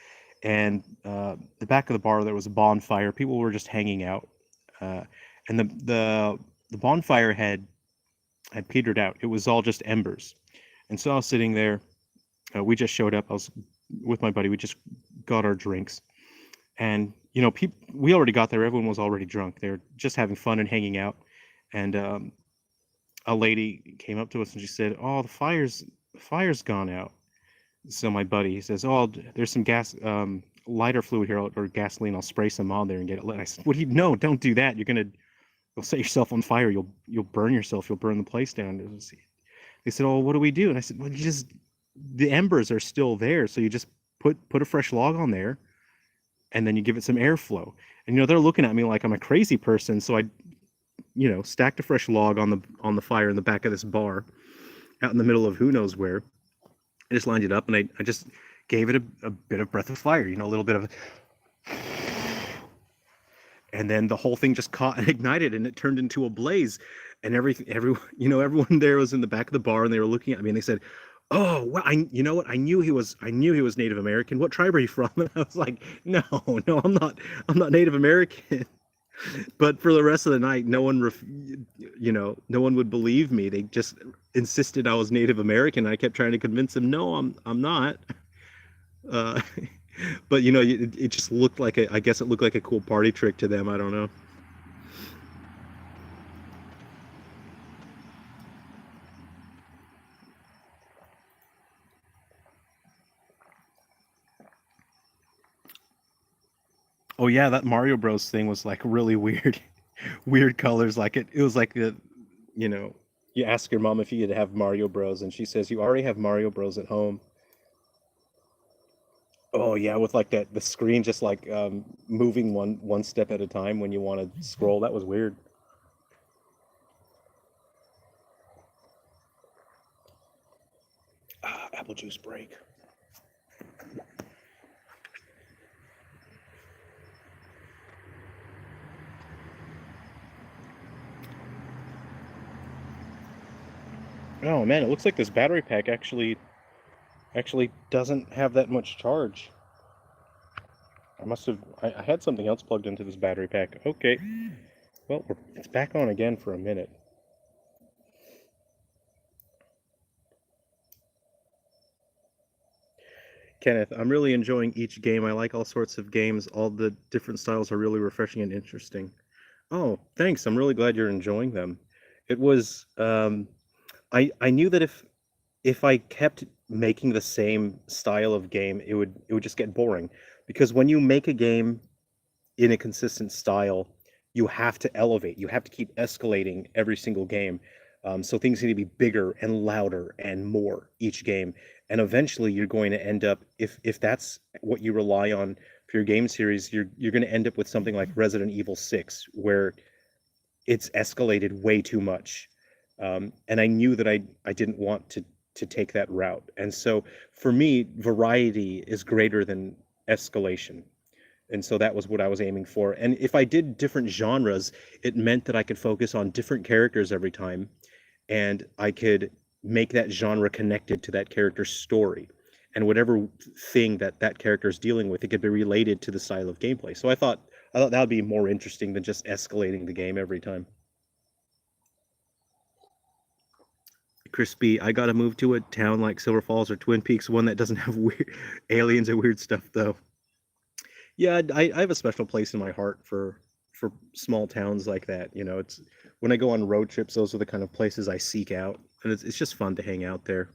and the back of the bar there was a bonfire. People were just hanging out, and the bonfire had petered out. It was all just embers, and so I was sitting there. We just showed up. I was with my buddy. We just got our drinks. And, you know, we already got there. Everyone was already drunk. They were just having fun and hanging out. And a lady came up to us and she said, "Oh, the fire's gone out." So my buddy, he says, "Oh, there's some gas. lighter fluid here or gasoline. I'll spray some on there and get it lit. And I said, what do you? No, don't do that. You'll set yourself on fire. You'll burn yourself. You'll burn the place down. They said, oh, what do we do? And I said, well, the embers are still there, so you just put a fresh log on there, and then you give it some airflow. And they're looking at me like I'm a crazy person. So I, stacked a fresh log on the fire in the back of this bar, out in the middle of who knows where. I just lined it up, and I just gave it a bit of breath of fire, a little bit of, and then the whole thing just caught and ignited, and it turned into a blaze. And everyone there was in the back of the bar, and they were looking at me, and they said, "Oh, well, you know what? I knew he was Native American. What tribe are you from?" And I was like, "No, I'm not Native American." But for the rest of the night, no one would believe me. They just insisted I was Native American. I kept trying to convince them, "No, I'm not." Uh, but it just looked like I guess it looked like a cool party trick to them. I don't know. Oh yeah, that Mario Bros thing was like really weird, weird colors. Like it was like you know, you ask your mom if you could have Mario Bros, and she says you already have Mario Bros at home. Oh yeah, with like the screen just like moving one step at a time when you want to scroll. That was weird. Apple juice break. Oh man, it looks like this battery pack actually doesn't have that much charge. I had something else plugged into this battery pack. Okay, well, it's back on again for a minute. Kenneth, I'm really enjoying each game. I like all sorts of games. All the different styles are really refreshing and interesting. Oh, thanks. I'm really glad you're enjoying them. It was I knew that if I kept making the same style of game, it would just get boring. Because when you make a game in a consistent style, you have to elevate. You have to keep escalating every single game. So things need to be bigger and louder and more each game. And eventually, you're going to end up, if that's what you rely on for your game series, you're going to end up with something like Resident Evil 6, where it's escalated way too much. And I knew that I didn't want to take that route. And so for me, variety is greater than escalation. And so that was what I was aiming for. And if I did different genres, it meant that I could focus on different characters every time, and I could make that genre connected to that character's story. And whatever thing that character is dealing with, it could be related to the style of gameplay. So I thought that would be more interesting than just escalating the game every time. Crispy, I gotta move to a town like Silver Falls or Twin Peaks, one that doesn't have weird aliens and weird stuff though. Yeah, I have a special place in my heart for small towns like that. It's when I go on road trips, those are the kind of places I seek out, and it's just fun to hang out there.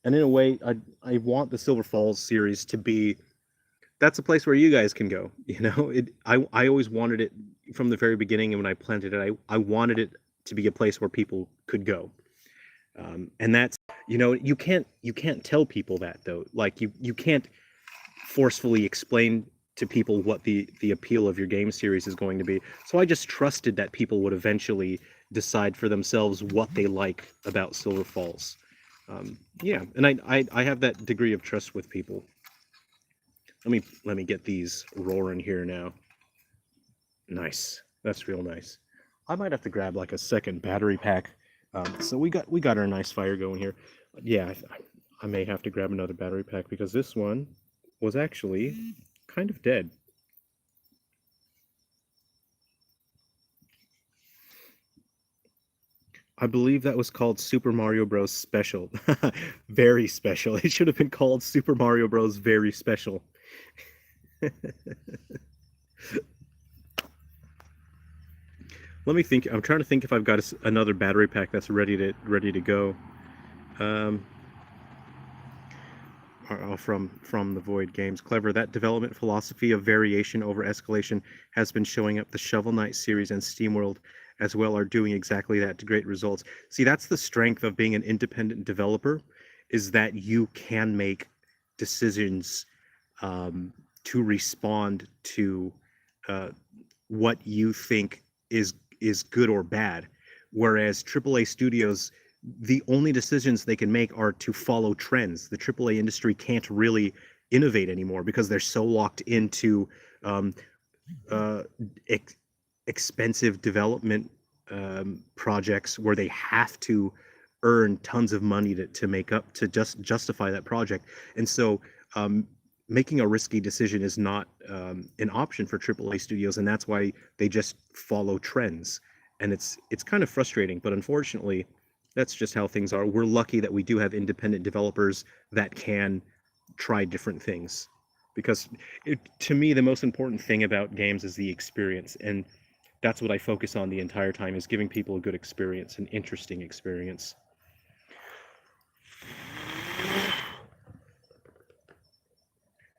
And in a way, I want the Silver Falls series to be that's a place where you guys can go. I always wanted it from the very beginning, and when I planted it, I wanted it to be a place where people could go. And that's you can't tell people that though. Like you can't forcefully explain to people what the appeal of your game series is going to be. So I just trusted that people would eventually decide for themselves what they like about Silver Falls. Yeah, and I have that degree of trust with people. Let me get these roaring here now. Nice, that's real nice. I might have to grab like a second battery pack. So we got our nice fire going here. Yeah, I may have to grab another battery pack because this one was actually kind of dead. I believe that was called Super Mario Bros. Special. Very special. It should have been called Super Mario Bros. Very Special. Let me think. I'm trying to think if I've got another battery pack that's ready to go. Um, from the Void Games. Clever. That development philosophy of variation over escalation has been showing up. The Shovel Knight series and SteamWorld as well are doing exactly that to great results. See, that's the strength of being an independent developer, is that you can make decisions to respond to uh, what you think is good or bad. Whereas AAA studios, the only decisions they can make are to follow trends. The AAA industry can't really innovate anymore because they're so locked into um, uh, ex- expensive development projects where they have to earn tons of money to make up to just justify that project. And so um, making a risky decision is not an option for AAA studios, and that's why they just follow trends. And it's kind of frustrating, but unfortunately, that's just how things are. We're lucky that we do have independent developers that can try different things, because to me, the most important thing about games is the experience, and that's what I focus on the entire time, is giving people a good experience, an interesting experience.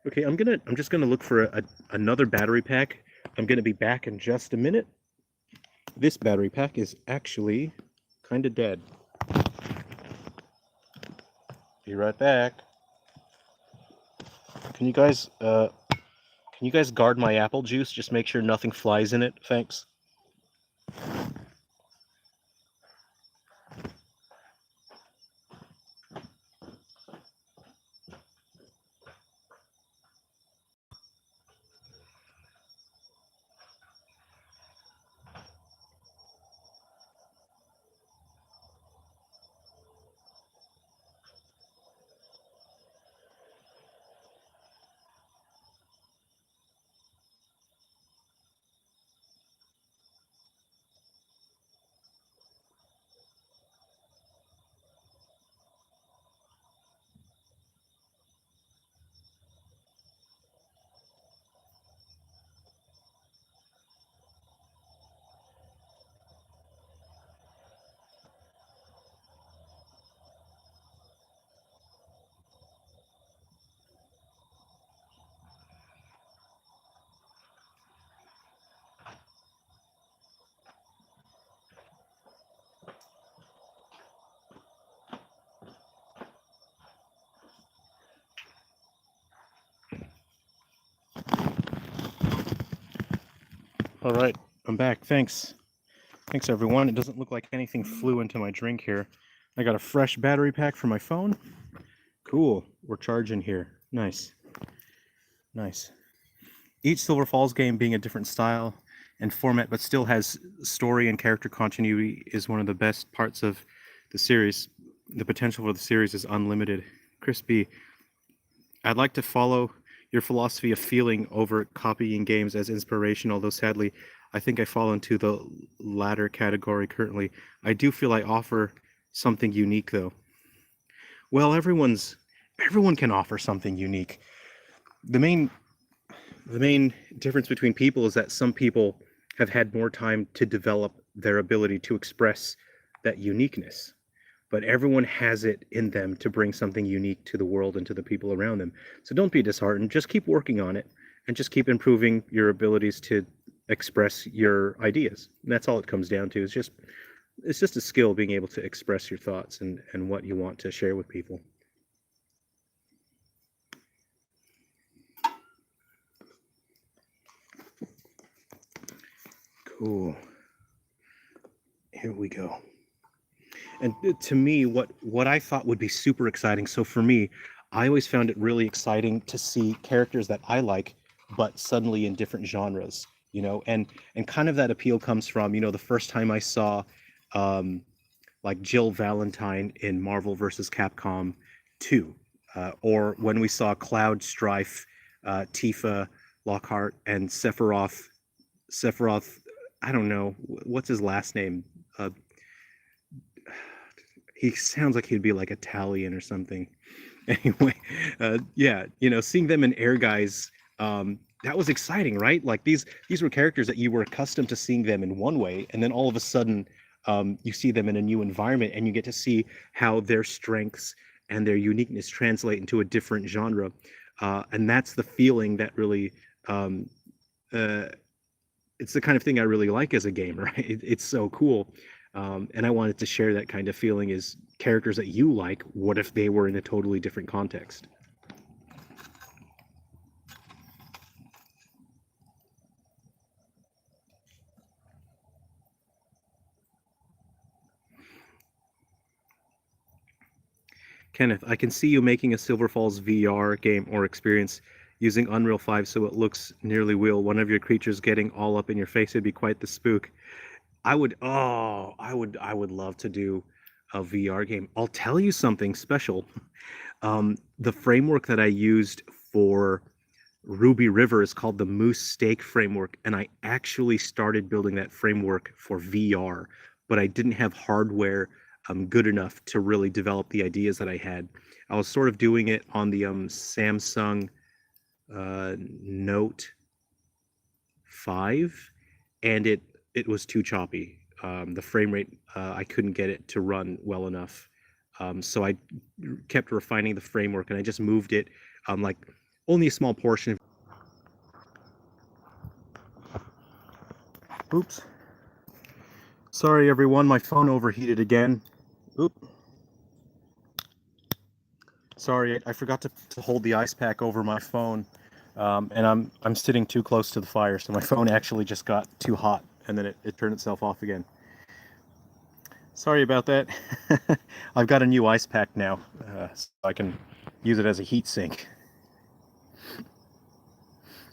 Okay, I'm just gonna look for another battery pack. I'm gonna be back in just a minute. This battery pack is actually kind of dead. Be right back. Can you guys guard my apple juice? Just make sure nothing flies in it. Thanks. All right, I'm back. Thanks. Thanks, everyone. It doesn't look like anything flew into my drink here. I got a fresh battery pack for my phone. Cool. We're charging here. Nice. Nice. Each Silver Falls game being a different style and format, but still has story and character continuity, is one of the best parts of the series. The potential for the series is unlimited. Crispy, I'd like to follow your philosophy of feeling over copying games as inspiration, although sadly, I think I fall into the latter category currently. I do feel I offer something unique, though. Well, everyone can offer something unique. The main the main difference between people is that some people have had more time to develop their ability to express that uniqueness, but everyone has it in them to bring something unique to the world and to the people around them. So don't be disheartened. Just keep working on it and just keep improving your abilities to express your ideas. And that's all it comes down to. It's just a skill, being able to express your thoughts and what you want to share with people. Cool. Here we go. And to me, what I thought would be super exciting. So for me, I always found it really exciting to see characters that I like, but suddenly in different genres. And kind of that appeal comes from, the first time I saw um, like Jill Valentine in Marvel vs. Capcom 2, or when we saw Cloud Strife, Tifa, Lockhart, and Sephiroth. I don't know what's his last name. He sounds like he'd be like Italian or something. Anyway, yeah, seeing them in Air Guys, that was exciting, right? Like these were characters that you were accustomed to seeing them in one way, and then all of a sudden, you see them in a new environment, and you get to see how their strengths and their uniqueness translate into a different genre. And that's the feeling that really, um, uh, it's the kind of thing I really like as a gamer. Right? It's so cool. And I wanted to share that kind of feeling is characters that you like. What if they were in a totally different context? Kenneth, I can see you making a Silver Falls VR game or experience using Unreal 5 so it looks nearly real. One of your creatures getting all up in your face would be quite the spook. I would love to do a VR game. I'll tell you something special. The framework that I used for Ruby River is called the Moose Stake framework, and I actually started building that framework for VR, but I didn't have hardware good enough to really develop the ideas that I had. I was sort of doing it on the Samsung Note 5, and it was too choppy. The frame rate, I couldn't get it to run well enough. So I kept refining the framework, and I just moved it like only a small portion. Oops. Sorry, everyone. My phone overheated again. Oop. Sorry, I forgot to hold the ice pack over my phone, and I'm sitting too close to the fire, so my phone actually just got too hot, and then it turned itself off again. Sorry about that. I've got a new ice pack now, so I can use it as a heat sink.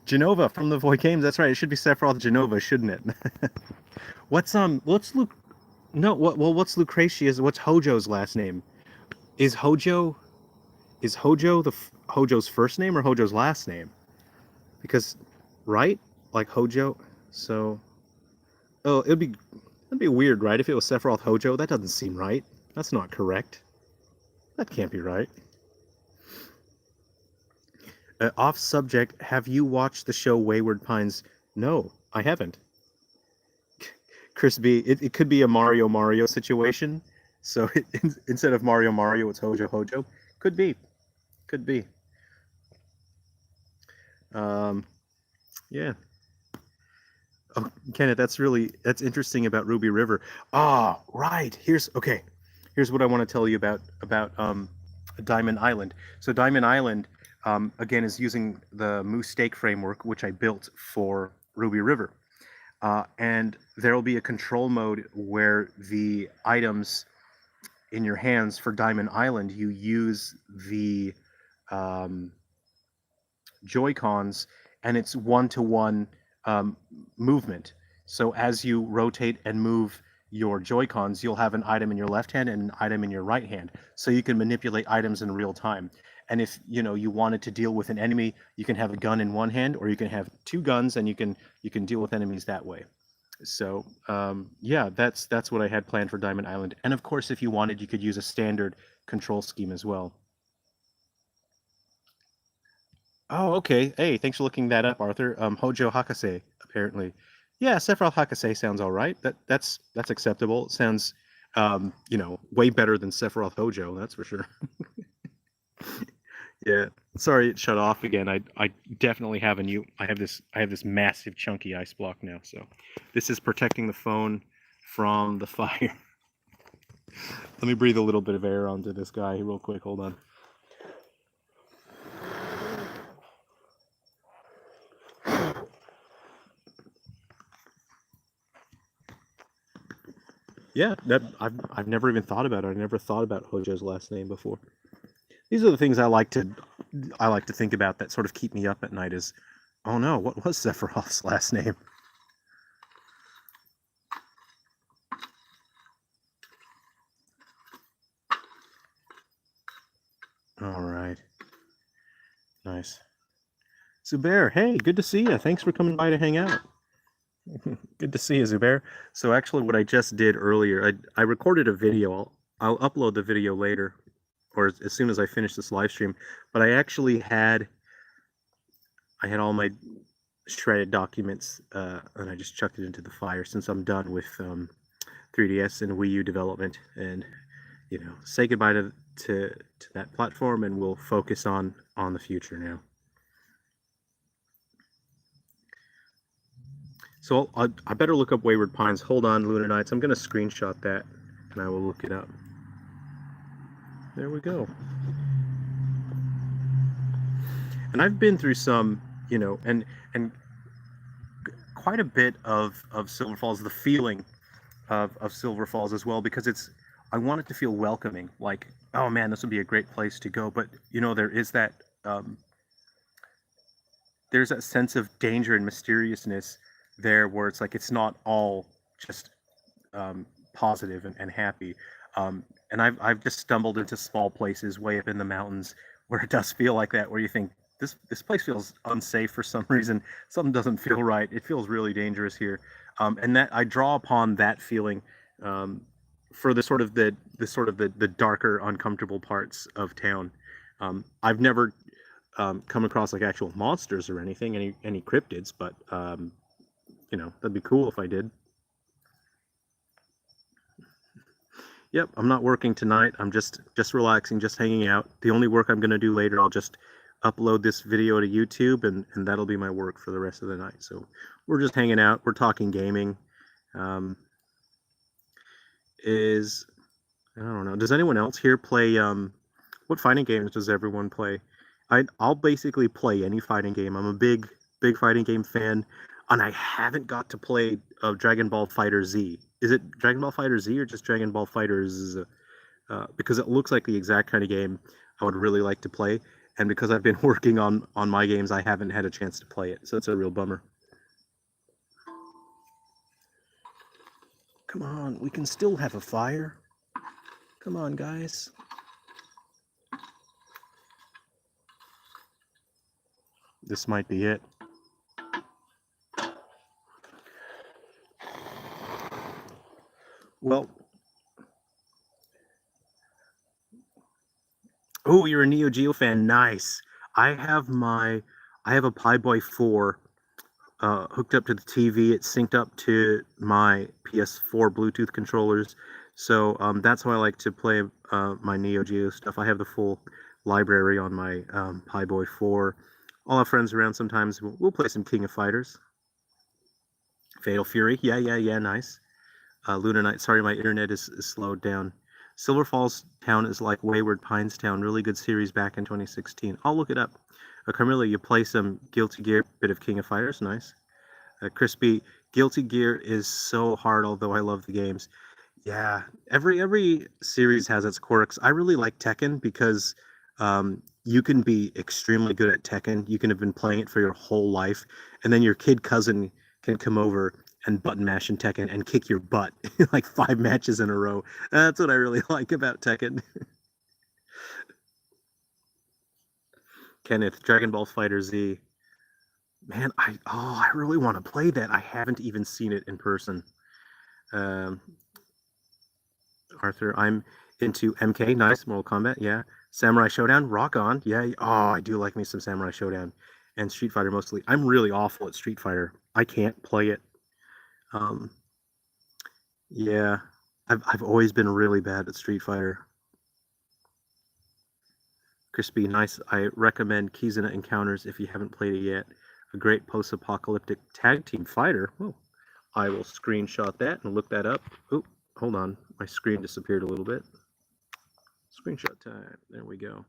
Genova from the Void Games. That's right. It should be Sephiroth Genova, shouldn't it? What's Luke? No. What's Lucretia's? What's Hojo's last name? Is Hojo? Is Hojo Hojo's first name or Hojo's last name? Because, right? Like Hojo. So, oh, it'd be weird, right? If it was Sephiroth Hojo, that doesn't seem right. That's not correct. That can't be right. Off subject, have you watched the show Wayward Pines? No, I haven't. Chris B, it could be a Mario situation. So instead of Mario, it's Hojo. Could be. Could be. Yeah. Oh, Kenneth, that's interesting about Ruby River. Ah, right. Here's what I want to tell you about Diamond Island. So Diamond Island, again, is using the Moose Stake framework, which I built for Ruby River. And there will be a control mode where the items in your hands for Diamond Island, you use the Joy-Cons, and it's one-to-one movement. So as you rotate and move your Joy-Cons, you'll have an item in your left hand and an item in your right hand. So you can manipulate items in real time. And if you wanted to deal with an enemy, you can have a gun in one hand, or you can have two guns, and you can deal with enemies that way. So yeah, that's what I had planned for Diamond Island. And of course, if you wanted, you could use a standard control scheme as well. Oh, okay. Hey, thanks for looking that up, Arthur. Hojo Hakase, apparently. Yeah, Sephiroth Hakase sounds all right. That's acceptable. It sounds, way better than Sephiroth Hojo. That's for sure. Yeah. Sorry, it shut off again. I definitely have a new. I have this massive chunky ice block now. So, this is protecting the phone from the fire. Let me breathe a little bit of air onto this guy real quick. Hold on. Yeah, that I've never even thought about it. I never thought about Hojo's last name before. These are the things I like to think about that sort of keep me up at night. Is, oh no, what was Sephiroth's last name? All right, nice. Zubair, hey, good to see you. Thanks for coming by to hang out. Good to see you, Zubair. So actually, what I just did earlier, I recorded a video. I'll upload the video later, or as soon as I finish this live stream. But I had all my shredded documents, and I just chucked it into the fire since I'm done with 3DS and Wii U development. And say goodbye to that platform, and we'll focus on the future now. So I better look up Wayward Pines. Hold on, Lunar Nights. I'm going to screenshot that, and I will look it up. There we go. And I've been through some, you know, and quite a bit of Silver Falls, the feeling of Silver Falls as well, because I want it to feel welcoming, like, oh man, this would be a great place to go. But, you know, there's that sense of danger and mysteriousness there, where it's like it's not all just positive and happy. And I've just stumbled into small places way up in the mountains where it does feel like that, where you think this place feels unsafe for some reason. Something doesn't feel right. It feels really dangerous here, and that I draw upon that feeling for the darker, uncomfortable parts of town. I've never come across like actual monsters or anything, any cryptids, but you know, that'd be cool if I did. Yep, I'm not working tonight. I'm just relaxing, just hanging out. The only work I'm going to do later, I'll just upload this video to YouTube, and that'll be my work for the rest of the night. So we're just hanging out. We're talking gaming. I don't know. Does anyone else here play? What fighting games does everyone play? I'll basically play any fighting game. I'm a big fighting game fan, and I haven't got to play Dragon Ball Fighter Z. Is it Dragon Ball Fighter Z or just Dragon Ball Fighters? Because it looks like the exact kind of game I would really like to play, and because I've been working on my games, I haven't had a chance to play it. So it's a real bummer. Come on, we can still have a fire. Come on, guys. This might be it. Well, oh, you're a Neo Geo fan. Nice. I have a Pi Boy 4 hooked up to the TV. It's synced up to my PS4 Bluetooth controllers. So that's how I like to play my Neo Geo stuff. I have the full library on my Pi Boy 4. All our friends around sometimes. We'll play some King of Fighters. Fatal Fury. Yeah, nice. Lunar Night. Sorry, my internet is slowed down. Silver Falls Town is like Wayward Pines Town. Really good series back in 2016. I'll look it up. Carmilla, you play some Guilty Gear, bit of King of Fighters. Nice. Crispy, Guilty Gear is so hard, although I love the games. Yeah, every series has its quirks. I really like Tekken because you can be extremely good at Tekken. You can have been playing it for your whole life, and then your kid cousin can come over and button mash in Tekken and kick your butt like 5 matches in a row. That's what I really like about Tekken. Kenneth, Dragon Ball Fighter Z. Man, I really want to play that. I haven't even seen it in person. Arthur, I'm into MK. Nice, Mortal Kombat. Yeah. Samurai Showdown. Rock on. Yeah. Oh, I do like me some Samurai Showdown. And Street Fighter mostly. I'm really awful at Street Fighter. I can't play it. Yeah. I've always been really bad at Street Fighter. Crispy, nice. I recommend Kizuna Encounters if you haven't played it yet. A great post-apocalyptic tag team fighter. Oh, I will screenshot that and look that up. Oh, hold on. My screen disappeared a little bit. Screenshot time. There we go.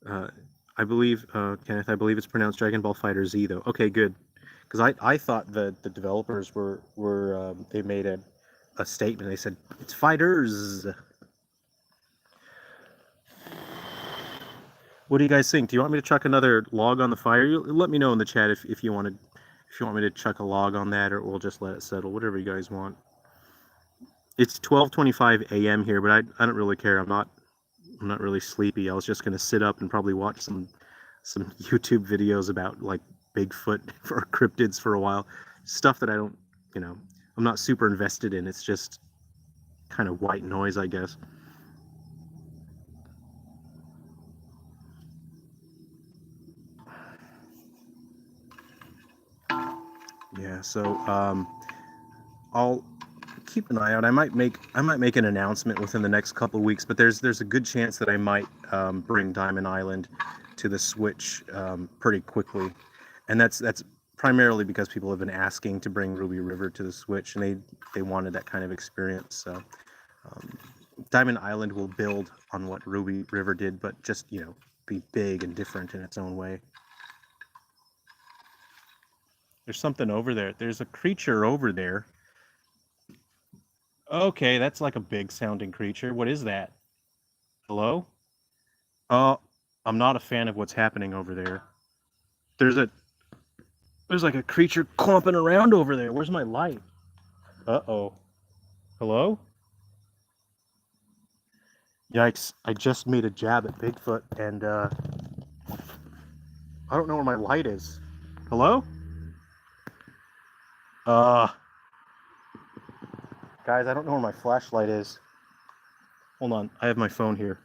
I believe, Kenneth, I believe it's pronounced Dragon Ball Fighter Z, though. Okay, good. Because I thought the developers were they made a statement. They said, it's fighters. What do you guys think? Do you want me to chuck another log on the fire? Let me know in the chat if you want me to chuck a log on that, or we'll just let it settle. Whatever you guys want. It's 12:25 a.m. here, but I don't really care. I'm not really sleepy. I was just gonna sit up and probably watch some YouTube videos about like Bigfoot or cryptids for a while. Stuff that I don't, I'm not super invested in. It's just kind of white noise, I guess. Yeah, so I'll keep an eye out. I might make an announcement within the next couple of weeks, but there's a good chance that I might bring Diamond Island to the Switch pretty quickly, and that's primarily because people have been asking to bring Ruby River to the Switch, and they wanted that kind of experience. So Diamond Island will build on what Ruby River did, but just, you know, be big and different in its own way. There's something over there. There's a creature over there. Okay, that's like a big sounding creature. What is that? Hello? I'm not a fan of what's happening over there. There's like a creature clumping around over there. Where's my light? Uh-oh. Hello? Yikes, I just made a jab at Bigfoot, and I don't know where my light is. Hello? Guys, I don't know where my flashlight is. Hold on, I have my phone here.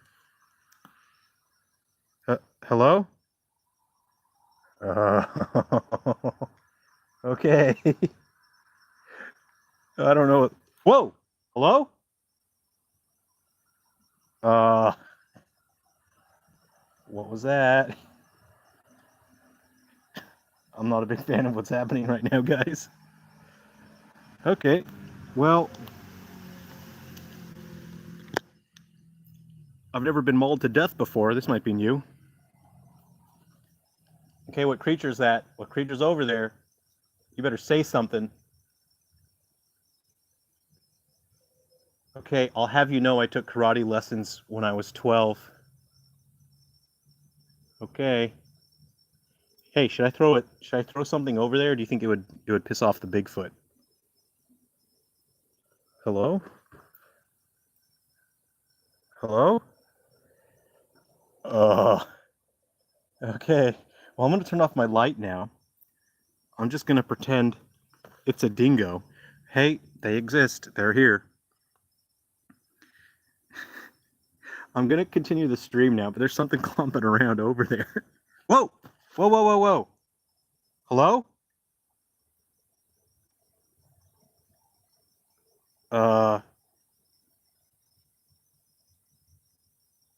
Hello? Okay. I don't know. Whoa! Hello? What was that? I'm not a big fan of what's happening right now, guys. Okay, well, I've never been mauled to death before. This might be new. Okay, what creature's that? What creature's over there? You better say something. Okay, I'll have you know I took karate lessons when I was 12. Okay. Hey, should I throw something over there, or do you think it would piss off the Bigfoot? Hello? Hello? Okay. Well, I'm going to turn off my light now. I'm just going to pretend it's a dingo. Hey, they exist. They're here. I'm going to continue the stream now, but there's something clumping around over there. Whoa! Whoa, whoa, whoa, whoa. Hello?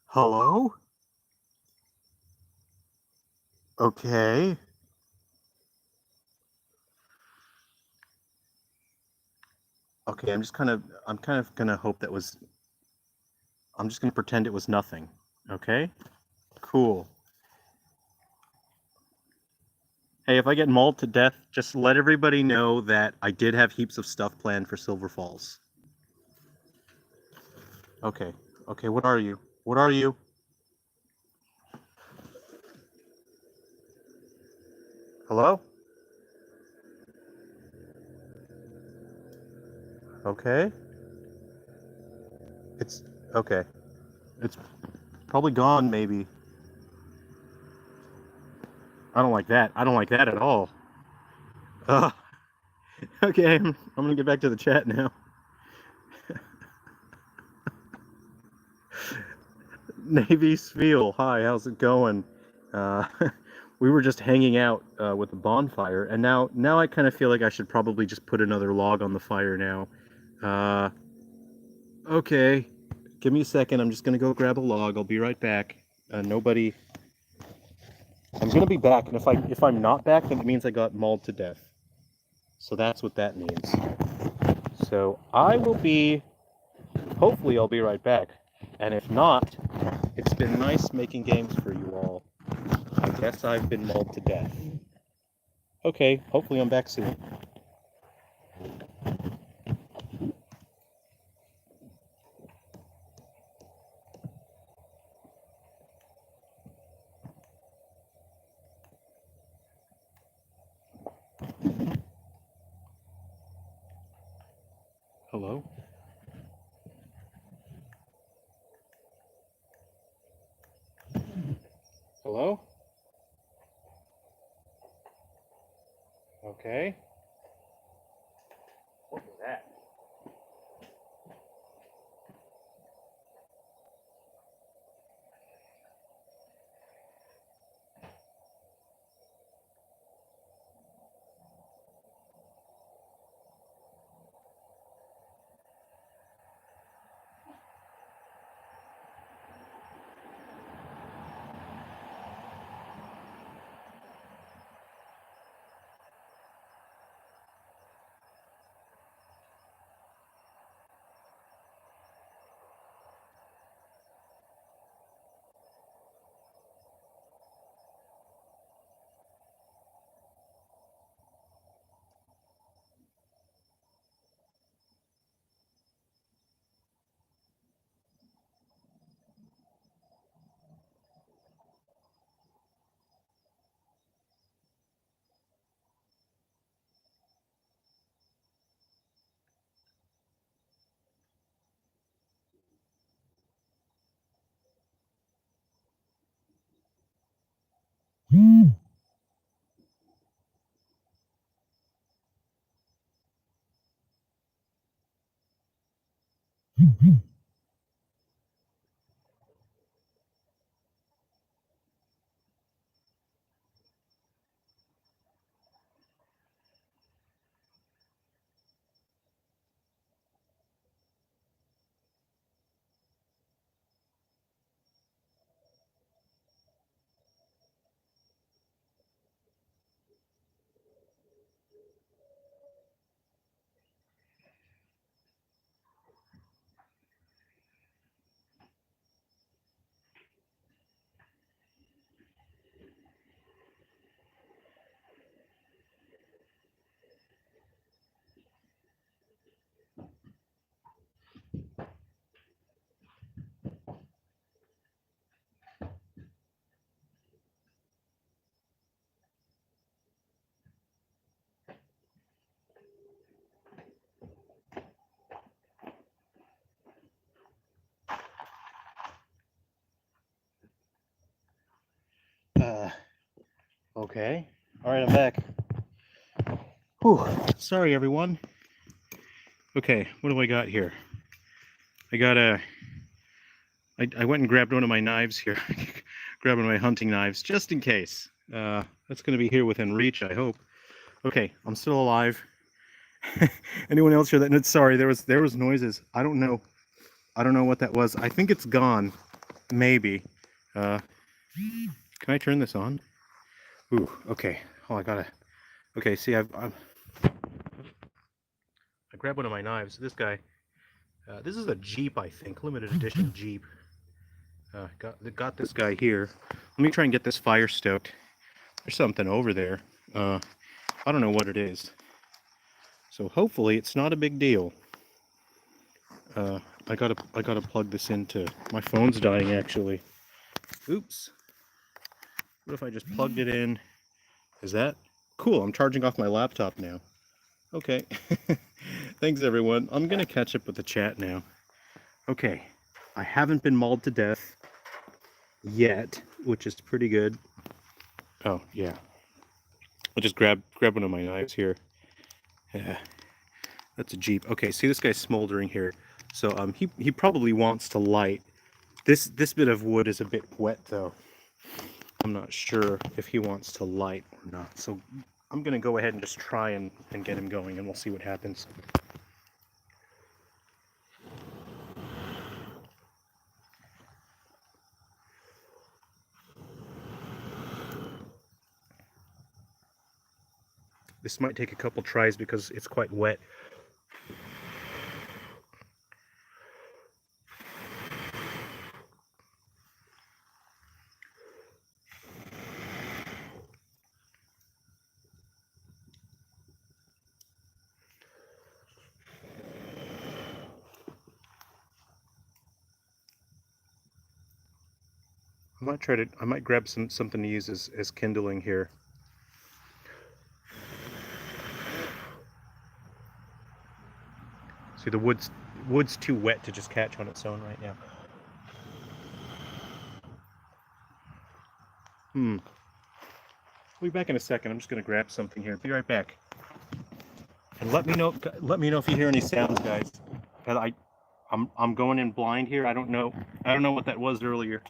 Hello? Okay. Okay, I'm kind of gonna hope that was, I'm just gonna pretend it was nothing. Okay? Cool. Hey, if I get mauled to death, just let everybody know that I did have heaps of stuff planned for Silver Falls. Okay. Okay, what are you? What are you? Hello? Okay. It's okay. It's probably gone, maybe. I don't like that. I don't like that at all. Okay, I'm gonna get back to the chat now. Navy Spiel, hi, how's it going? We were just hanging out with the bonfire, and now I kind of feel like I should probably just put another log on the fire now. Okay, give me a second. I'm just gonna go grab a log. I'll be right back. Nobody. I'm gonna be back, and if I'm not back, then it means I got mauled to death. So that's what that means. So I will be. Hopefully, I'll be right back. And if not, it's been nice making games for you all. I guess I've been mauled to death. Okay, hopefully I'm back soon. Hello? Hello? Okay. What was that? Okay. All right, I'm back. Whew. Sorry, everyone. Okay, what do I got here? I got I went and grabbed one of my knives here. Grabbing my hunting knives, just in case. That's going to be here within reach, I hope. Okay, I'm still alive. Anyone else hear that? No, sorry, there was noises. I don't know. I don't know what that was. I think it's gone. Maybe. Can I turn this on? Ooh, okay. Oh, I gotta. Okay, see, I grabbed one of my knives. This guy. This is a Jeep, I think, limited edition Jeep. Got this guy here. Let me try and get this fire stoked. There's something over there. I don't know what it is. So hopefully it's not a big deal. I gotta plug this into. My phone's dying actually. Oops. What if I just plugged it in? Is that cool? I'm charging off my laptop now. Okay. Thanks everyone. I'm gonna catch up with the chat now. Okay. I haven't been mauled to death yet, which is pretty good. Oh yeah. I'll just grab one of my knives here. Yeah. That's a Jeep. Okay, see this guy's smoldering here. So he probably wants to light. This bit of wood is a bit wet though. I'm not sure if he wants to light or not. So I'm gonna go ahead and just try and get him going, and we'll see what happens. This might take a couple tries because it's quite wet. I might grab something to use as kindling here. See, the wood's too wet to just catch on its own right now. I'll be back in a second. I'm just gonna grab something here. Be right back. And let me know if you hear any sounds, guys. I'm going in blind here. I don't know what that was earlier.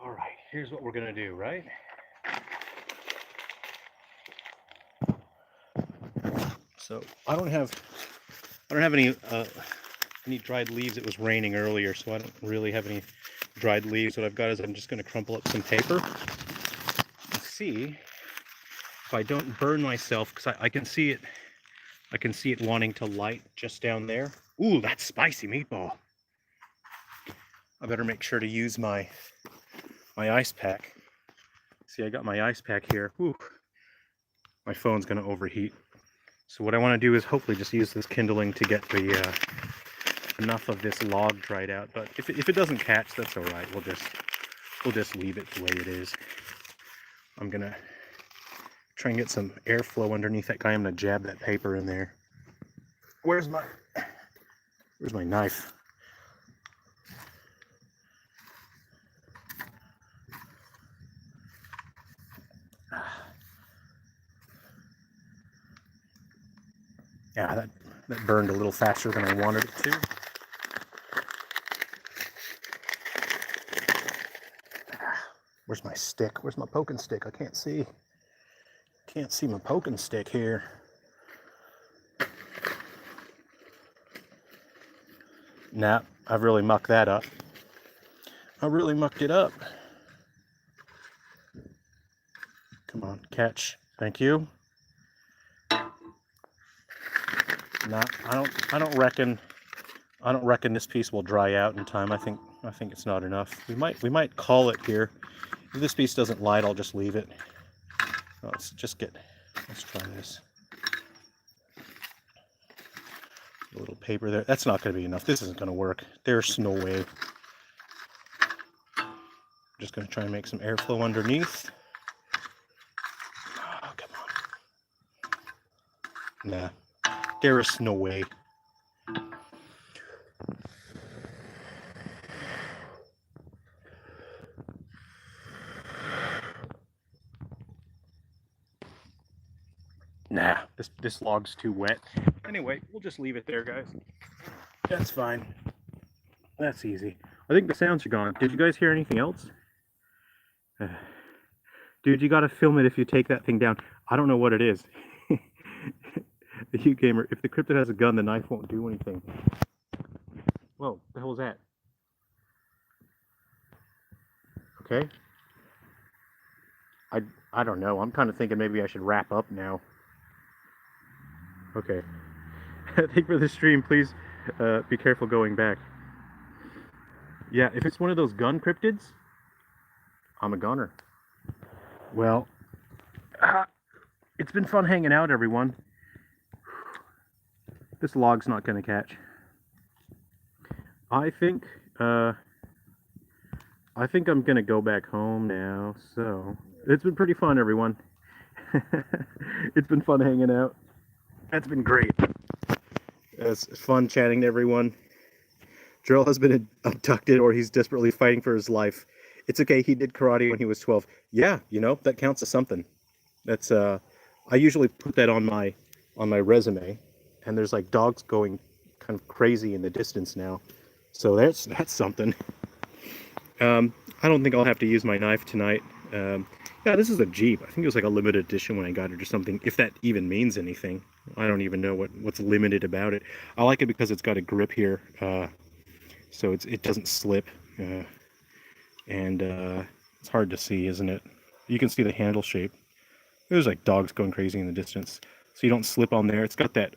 All right, here's what we're gonna do, right? So I don't have any dried leaves. It was raining earlier, so I don't really have any dried leaves. What I've got is I'm just gonna crumple up some paper and see if I don't burn myself, because I can see it. I can see it wanting to light just down there. Ooh, that's spicy meatball. I better make sure to use my ice pack. See, I got my ice pack here. Ooh, my phone's gonna overheat. So what I want to do is hopefully just use this kindling to get the enough of this log dried out. But if it doesn't catch, that's all right. We'll just leave it the way it is. I'm gonna try and get some airflow underneath that guy. I'm gonna jab that paper in there. Where's my knife? Yeah, that burned a little faster than I wanted it to. Where's my stick? Where's my poking stick? I can't see. Can't see my poking stick here. Nah, I've really mucked that up. I really mucked it up. Come on, catch. Thank you. Nah, I don't reckon this piece will dry out in time. I think it's not enough. We might call it here. If this piece doesn't light, I'll just leave it. Let's try this. A little paper there. That's not going to be enough. This isn't going to work. There's no way. I'm just going to try and make some airflow underneath. Oh, come on. Nah, there is no way. Nah, this log's too wet. Anyway, we'll just leave it there, guys. That's fine. That's easy. I think the sounds are gone. Did you guys hear anything else? Dude, you gotta film it if you take that thing down. I don't know what it is. The Hugh Gamer, if the cryptid has a gun, the knife won't do anything. Whoa, the hell was that? Okay. I don't know. I'm kind of thinking maybe I should wrap up now. Okay. Thank you for the stream. Please be careful going back. Yeah, if it's one of those gun cryptids, I'm a gunner. Well, it's been fun hanging out, everyone. This log's not going to catch. I think I'm going to go back home now. So it's been pretty fun, everyone. It's been fun hanging out. That's been great. It's fun chatting to everyone. Jerrel has been abducted, or he's desperately fighting for his life. It's okay. He did karate when he was 12. Yeah, you know, that counts as something. That's I usually put that on my resume, and there's like dogs going kind of crazy in the distance now. So that's something. I don't think I'll have to use my knife tonight. Yeah, this is a Jeep. I think it was like a limited edition when I got it or something, if that even means anything. I don't even know what's limited about it. I like it because it's got a grip here, so it doesn't slip, and it's hard to see, isn't it? You can see the handle shape. There's like dogs going crazy in the distance, so you don't slip on there. It's got that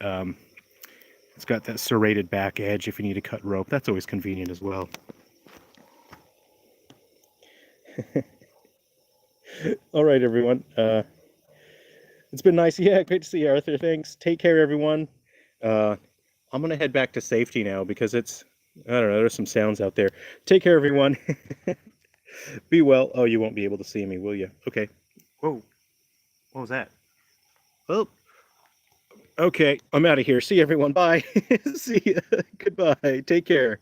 serrated back edge if you need to cut rope. That's always convenient as well. All right, everyone. It's been nice. Yeah, great to see you, Arthur. Thanks. Take care, everyone. I'm going to head back to safety now because I don't know, there's some sounds out there. Take care, everyone. Be well. Oh, you won't be able to see me, will you? Okay. Whoa. What was that? Oh. Okay, I'm out of here. See you, everyone. Bye. See you. Goodbye. Take care.